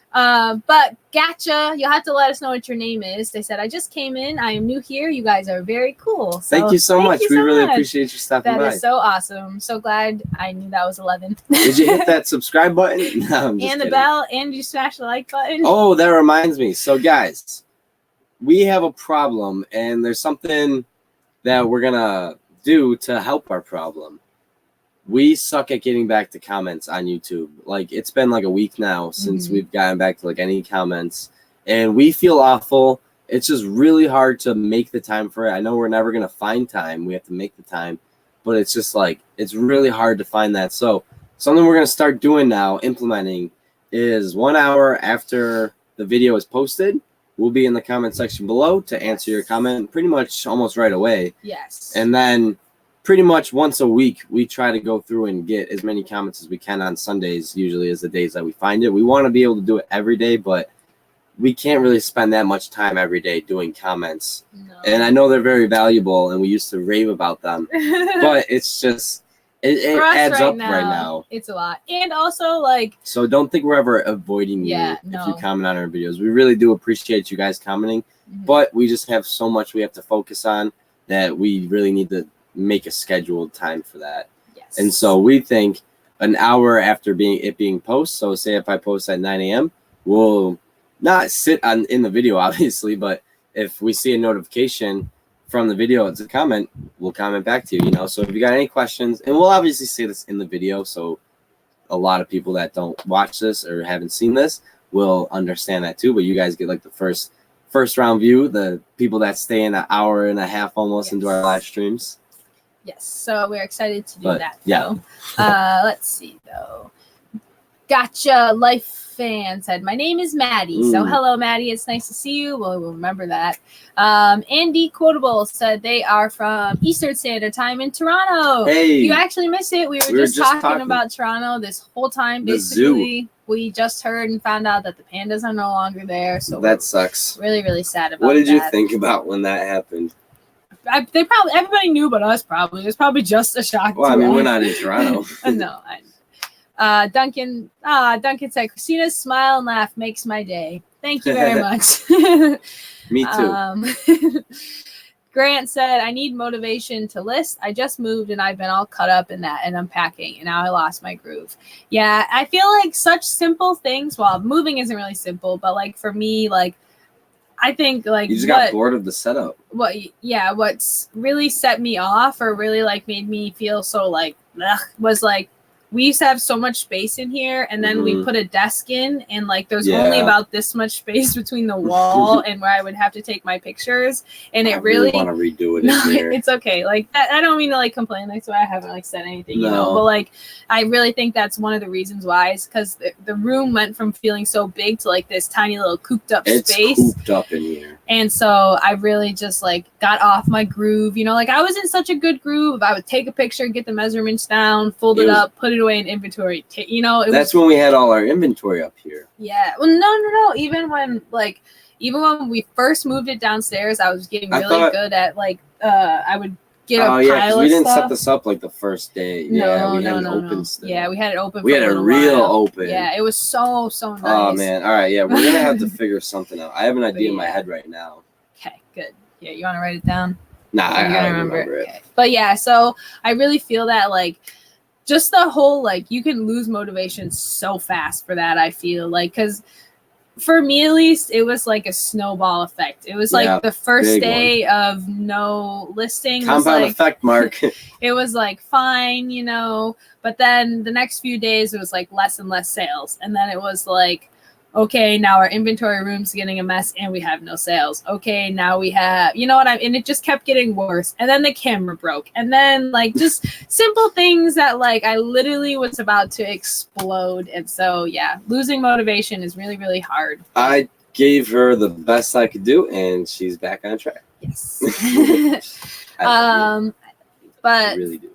But gotcha. You'll have to let us know what your name is. They said, I just came in. I am new here. You guys are very cool. So thank you so much. We really appreciate you stopping by. That is so awesome. So glad I knew that was 11. Did you hit that subscribe button? No, I'm just and the kidding. bell, and you smash the like button. Oh, that reminds me. So, guys, we have a problem, and there's something that we're going to do to help our problem. We suck at getting back to comments on YouTube. Like, it's been like a week now since we've gotten back to like any comments, and we feel awful. It's just really hard to make the time for it. I know we're never going to find time. We have to make the time, but it's just like, it's really hard to find that. So something we're going to start doing now, implementing, is 1 hour after the video is posted, we'll be in the comment section below to answer your comment pretty much almost right away. Yes. And then pretty much once a week, we try to go through and get as many comments as we can on Sundays, usually is the days that we find it. We want to be able to do it every day, but we can't really spend that much time every day doing comments. No. And I know they're very valuable, and we used to rave about them, but it's just, it adds up right now. It's a lot. And also, like, so don't think we're ever avoiding you if you comment on our videos. We really do appreciate you guys commenting, but we just have so much we have to focus on that we really need to make a scheduled time for that. Yes. And so we think an hour after being posted, so say if I post at 9 a.m., we'll not sit in the video, obviously, but if we see a notification from the video as a comment, we'll comment back to you, you know. So if you got any questions, and we'll obviously say this in the video, so a lot of people that don't watch this or haven't seen this will understand that too, but you guys get like the first round view, the people that stay in an hour and a half almost into our live streams. Yes, so we're excited to do that. Yeah. Let's see though. Gotcha. Life fan said, my name is Maddie. So hello, Maddie. It's nice to see you. Well, we'll remember that. Andy Quotable said they are from Eastern Standard Time in Toronto. Hey, you actually missed it. We were just talking about Toronto this whole time. Basically, we just heard and found out that the pandas are no longer there. So that sucks. Really, really sad about that. What did you think about when that happened? They probably, everybody knew but us probably. It was probably just a shock. Well, I mean, we're not in Toronto. No, Duncan said, Christina's smile and laugh makes my day. Thank you very much. Me too. Grant said, I need motivation to list. I just moved and I've been all cut up in that and unpacking, and now I lost my groove. Yeah, I feel like such simple things. Well, moving isn't really simple, but like for me, like I think like you just got bored of the setup. What's really set me off or really like made me feel so like was like we used to have so much space in here, and then we put a desk in, and like there's only about this much space between the wall and where I would have to take my pictures, and it really want to redo it. No, it's okay. Like that, I don't mean to like complain. That's why I haven't like said anything, you know. But like I really think that's one of the reasons why is because the room went from feeling so big to like this tiny little cooped up space. It's cooped up in here, and so I really just like got off my groove. You know, like I was in such a good groove. I would take a picture, get the measurements down, fold it up, put it away in inventory. You know, that's when we had all our inventory up here. Yeah. Well, no. Even when we first moved it downstairs, I was getting really good at like I would get a pile of we didn't stuff. set this up like the first day. Yeah, we had it open still. Yeah, we had it open. We had it real open. Yeah, it was so nice. Oh man! All right, yeah, we're gonna have to figure something out. I have an idea in my head right now. Okay, good. Yeah, you want to write it down? Nah, I don't remember it. Okay. But yeah, so I really feel that like. Just the whole, like, you can lose motivation so fast for that, I feel. Like, because for me, at least, it was like a snowball effect. It was like the first day of no listing. Compound effect, Mark. It was like fine, you know. But then the next few days, it was like less and less sales. And then it was like, okay, now our inventory room's getting a mess and we have no sales. Okay, now we have, you know what and it just kept getting worse. And then the camera broke. And then like just simple things that like I literally was about to explode. And so, yeah, losing motivation is really, really hard. I gave her the best I could do and she's back on track. Yes. I but really do.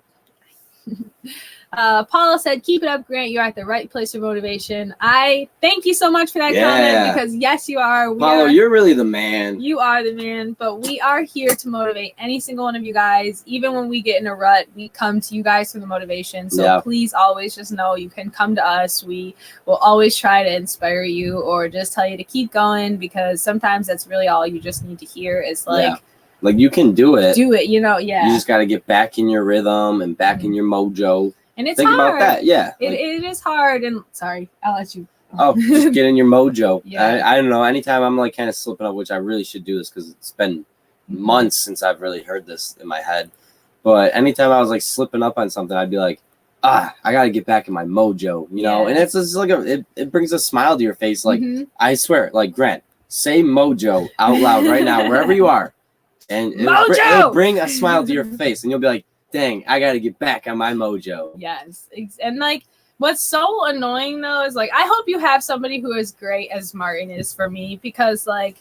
Paula said, keep it up, Grant. You're at the right place for motivation. I thank you so much for that comment, because yes, you are. Paula, you're really the man. You are the man, but we are here to motivate any single one of you guys. Even when we get in a rut, we come to you guys for the motivation. So please always just know you can come to us. We will always try to inspire you or just tell you to keep going, because sometimes that's really all you just need to hear is like you can do it. Do it, you know, You just got to get back in your rhythm and back in your mojo. And it's Think hard. about that, It is hard. And sorry, I'll let you. Oh, just get in your mojo. I don't know. Anytime I'm like kind of slipping up, which I really should do this because it's been months since I've really heard this in my head. But anytime I was like slipping up on something, I'd be like, I got to get back in my mojo, you know? And it's just like, it brings a smile to your face. Like, I swear, like, Grant, say mojo out loud right now, wherever you are. And it'll bring a smile to your face. And you'll be like, dang, I got to get back on my mojo. Yes. And like, what's so annoying though is like, I hope you have somebody who is great as Martin is for me, because like,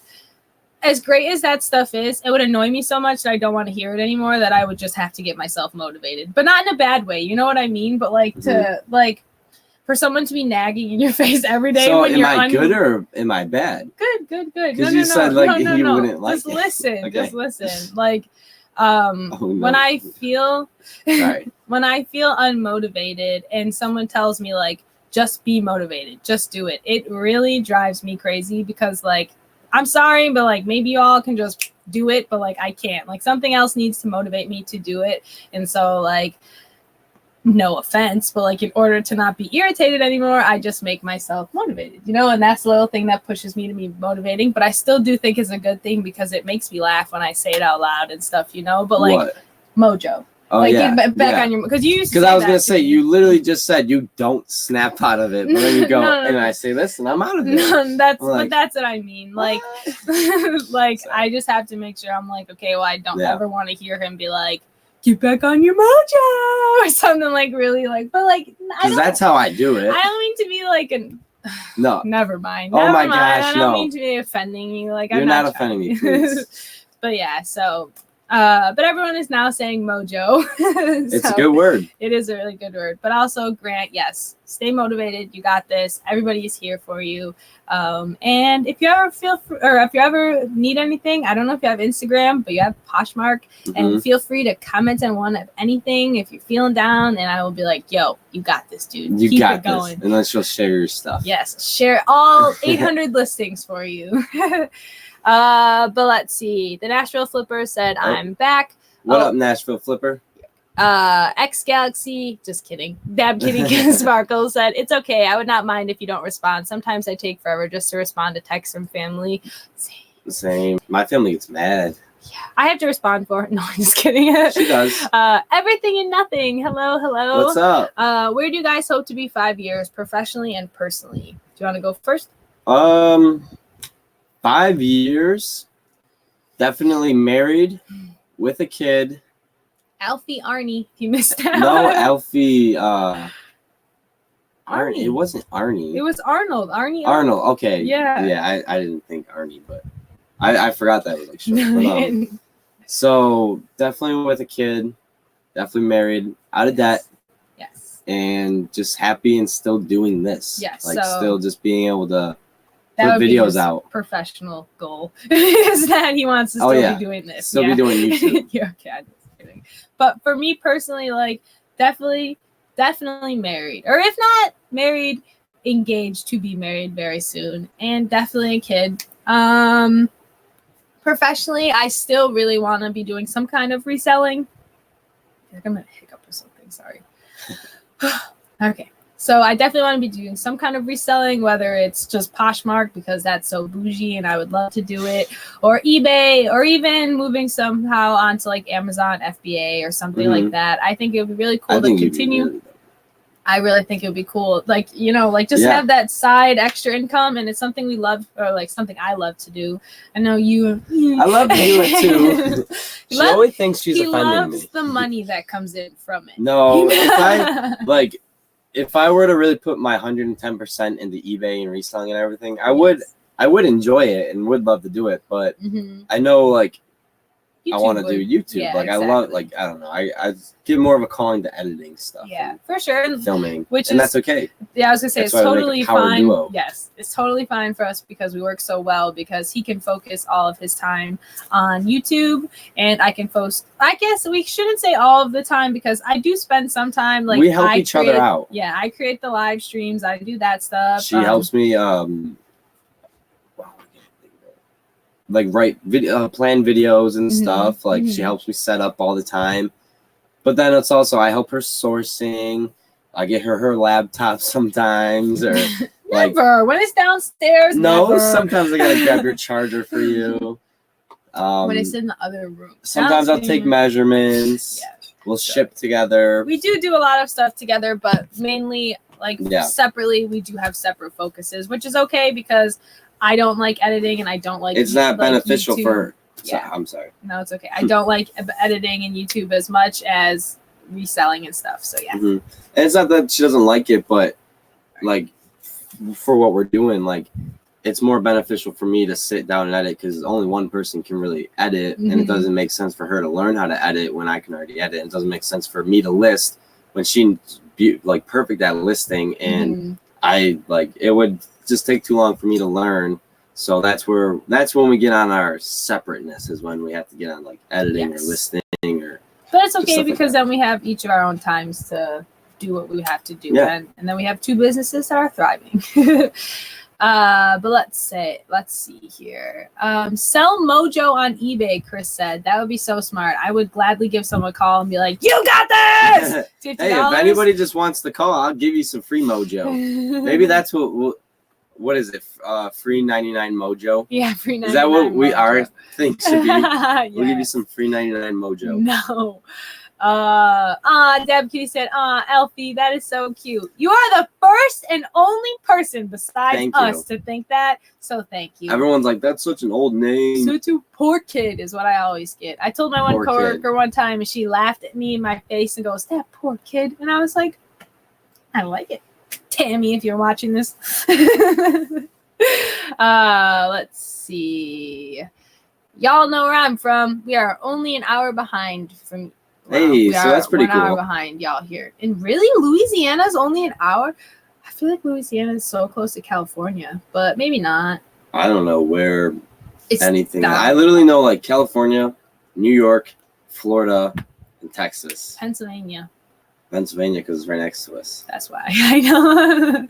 as great as that stuff is, it would annoy me so much that I don't want to hear it anymore, that I would just have to get myself motivated, but not in a bad way. You know what I mean? But like for someone to be nagging in your face every day. So when am I good or am I bad? Good. Because you said like you wouldn't like just listen. Okay. Just listen. Like, when I feel when I feel unmotivated and someone tells me like, just be motivated, just do it, it really drives me crazy, because like, I'm sorry, but like maybe you all can just do it, but like I can't. Like something else needs to motivate me to do it. And so like, no offense, but like in order to not be irritated anymore, I just make myself motivated, you know, and that's the little thing that pushes me to be motivating. But I still do think it's a good thing because it makes me laugh when I say it out loud and stuff, you know. But like mojo. Oh, like get back on your, because I was gonna say you literally just said you don't snap out of it, but then you go and I say this and I'm out of it. But that's what I mean. Like, like I just have to make sure I'm like, okay, well, I don't ever want to hear him be like, get back on your mojo or something like really like, but like, because that's how I do it. I don't mean to be like no, never mind. Oh my gosh, I don't mean to be offending you. Like, you're not offending me, please. But yeah, so, but everyone is now saying mojo. It's a good word. It is a really good word. But also, Grant, yes, stay motivated. You got this. Everybody is here for you. And if you ever need anything, I don't know if you have Instagram, but you have Poshmark, and feel free to comment on one of anything if you're feeling down, and I will be like, yo, you got this, dude. You keep got it going. This. And then she'll share your stuff. Yes, share all 800 listings for you. But let's see. The Nashville Flipper said, I'm back. What up, Nashville Flipper? X Galaxy, just kidding. Dab Kitty Sparkle said, it's okay. I would not mind if you don't respond. Sometimes I take forever just to respond to texts from family. Same. My family gets mad. Yeah, I have to respond for it. No, I'm just kidding. She does. Everything and nothing. Hello. What's up? Where do you guys hope to be 5 years, professionally and personally? Do you want to go first? 5 years. Definitely married with a kid. Alfie Arnie, if you missed that. No, Alfie. Arnie. It wasn't Arnie. It was Arnold. Arnold. Okay. Yeah. I didn't think Arnie, but I forgot that was like short. So definitely with a kid. Definitely married. Out of debt. Yes. And just happy and still doing this. Yes. Like still just being able to put videos out. Professional goal is that he wants to still be doing this. Still be doing YouTube. Yeah, okay, I'm just kidding. But for me personally, like definitely married, or if not married, engaged to be married very soon, and definitely a kid. Professionally, I still really want to be doing some kind of reselling. I feel like I'm gonna hiccup or something. Sorry. Okay. So I definitely want to be doing some kind of reselling, whether it's just Poshmark because that's so bougie and I would love to do it, or eBay, or even moving somehow onto like Amazon FBA or something like that. I think it would be really cool to continue. I really think it would be cool, like, you know, like just have that side extra income, and it's something we love, or like something I love to do. I know you. I love to do it too. She always thinks she's offending me. He loves the money that comes in from it. No, if I were to really put my 110% into eBay and reselling and everything, I would enjoy it and would love to do it. But I know, like, I want to do YouTube. Yeah, like exactly. I love, like I don't know, I give more of a calling to editing stuff. Yeah, for sure. And filming, which and is, that's okay. Yeah, I was gonna say That's it's why we make a totally power fine. duo. Yes, it's totally fine for us because we work so well because he can focus all of his time on YouTube and I can focus. I guess we shouldn't say all of the time because I do spend some time like we help each other out. Yeah, I create the live streams. I do that stuff. She helps me like write video, plan videos and stuff. Like she helps me set up all the time. But then it's also I help her sourcing. I get her laptop sometimes, or like never when it's downstairs. No, never. Sometimes I gotta grab your charger for you. When it's in the other room. Sometimes I'll take measurements. Yeah. We'll ship together. We do a lot of stuff together, but mainly separately. We do have separate focuses, which is okay because I don't like editing and I don't like. It's not beneficial YouTube. for. Yeah, I'm sorry. No, it's okay. I don't like editing and YouTube as much as reselling and stuff. So yeah. And it's not that she doesn't like it, but like for what we're doing, like it's more beneficial for me to sit down and edit because only one person can really edit, and it doesn't make sense for her to learn how to edit when I can already edit. It doesn't make sense for me to list when she's like perfect at listing, and I like it would just take too long for me to learn. So that's when we get on our separateness is when we have to get on like editing or listing or. But it's okay because then we have each of our own times to do what we have to do, and then we have two businesses that are thriving. But let's see here. Sell Mojo on eBay, Chris said. That would be so smart. I would gladly give someone a call and be like, "You got this!" $50. Hey, if anybody just wants the call, I'll give you some free Mojo. Maybe that's what is it? Free 99 Mojo? Yeah, free 99. Is that what our thing should be? We'll Yes. give you some free 99 Mojo. No. Deb Kitty said, Elfie, that is so cute. You are the first and only person besides us to think that. So thank you. Everyone's like, that's such an old name. Such a poor kid is what I always get. I told my one coworker one time and she laughed at me in my face and goes, that poor kid. And I was like, I like it. Tammy, if you're watching this. Let's see. Y'all know where I'm from. We are only an hour behind from. Hey, so that's pretty cool. 1 hour behind y'all here. And really, Louisiana's only an hour? I feel like Louisiana is so close to California, but maybe not. I don't know where anything. I literally know like California, New York, Florida, and Texas. Pennsylvania, because it's right next to us. That's why I know.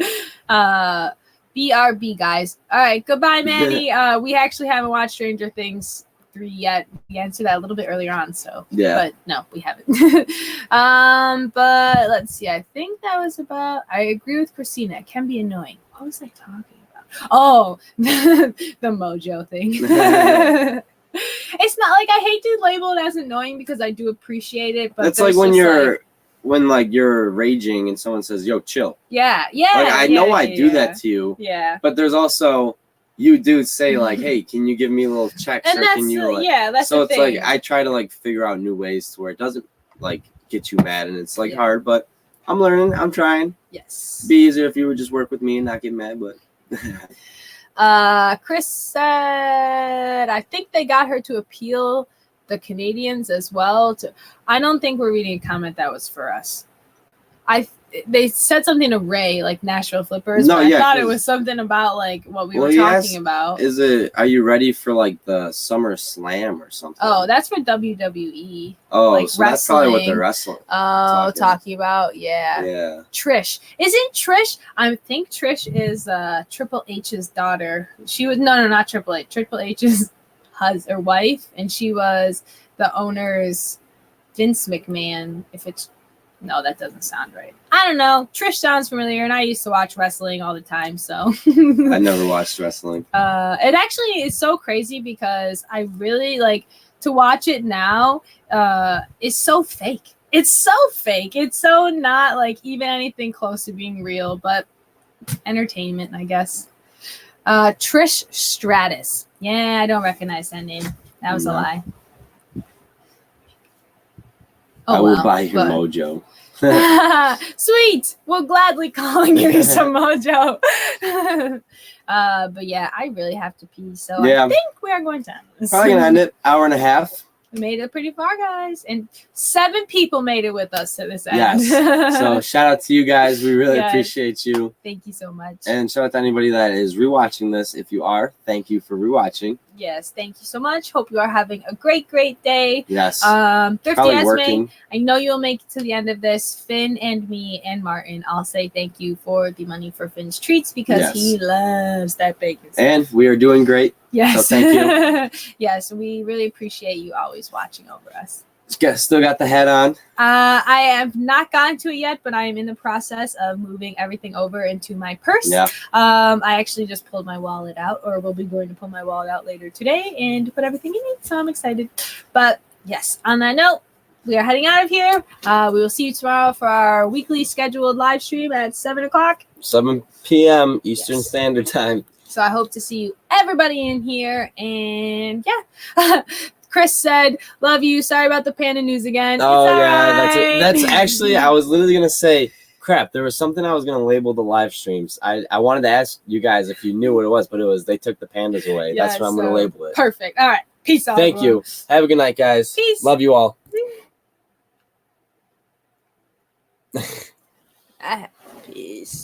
BRB, guys. All right, goodbye, Manny. We actually haven't watched Stranger Things 3 yet. We answered that a little bit earlier on, so yeah. But no, we haven't. But let's see. I think that was about. I agree with Christina. It can be annoying. What was I talking about? Oh, the Mojo thing. It's not like I hate to label it as annoying because I do appreciate it, but it's like when you're raging and someone says, "Yo, chill." Yeah. Like I know I do that to you. Yeah. But there's also you do say like, "Hey, can you give me a little checks?" And or can you that's so the it's thing. like I try to like figure out new ways to where it doesn't like get you mad, and it's like hard, but I'm learning. I'm trying. Yes. It'd be easier if you would just work with me and not get mad, but. Chris said, I think they got her to appeal the Canadians as well. I don't think we're reading a comment that was for us. They said something to Ray, like Nashville Flippers, but I thought it was something about like what we were talking about. Are you ready for like the Summer Slam or something? Oh, that's for WWE. Oh, like so that's probably what they're wrestling. Oh, talking about, yeah. Trish. Isn't Trish? I think Trish is Triple H's daughter. She was not Triple H. Triple H's husband or wife, and she was the owner's Vince McMahon. No, that doesn't sound right. I don't know. Trish sounds familiar, and I used to watch wrestling all the time, so. I never watched wrestling. It actually is so crazy because I really like to watch it now. It's so fake. It's so fake. It's so not like even anything close to being real, but entertainment, I guess. Trish Stratus. Yeah, I don't recognize that name. That was a lie. I will buy your Mojo. Sweet. We'll gladly call and give you some Mojo. But yeah, I really have to pee, so I think we are going to end this. Probably gonna end it 1.5 hours. We made it pretty far, guys. And 7 people made it with us to this end. Yes. So shout out to you guys. We really Yes. appreciate you. Thank you so much. And shout out to anybody that is rewatching this. If you are, thank you for rewatching. Yes, thank you so much. Hope you are having a great day. Yes. Thrifty Probably Esme, working. I know you'll make it to the end of this. Finn and me and Martin, I'll say thank you for the money for Finn's treats because he loves that bacon. And we are doing great. Yes. So thank you. Yes, we really appreciate you always watching over us. Still got the hat on. I have not gotten to it yet, but I am in the process of moving everything over into my purse. Yeah. I actually just pulled my wallet out, or will be going to pull my wallet out later today and put everything in it. So I'm excited. But yes, on that note, we are heading out of here. We will see you tomorrow for our weekly scheduled live stream at 7 o'clock. 7 p.m. Eastern Standard Time. So I hope to see you, everybody in here. And yeah, Chris said, love you. Sorry about the Panda news again. Oh, it's yeah. right. That's actually, I was literally going to say, crap, there was something I was going to label the live streams. I wanted to ask you guys if you knew what it was, but it was they took the pandas away. Yeah, that's what I'm going to label it. Perfect. All right. Peace out. Thank you. Have a good night, guys. Peace. Love you all. Peace.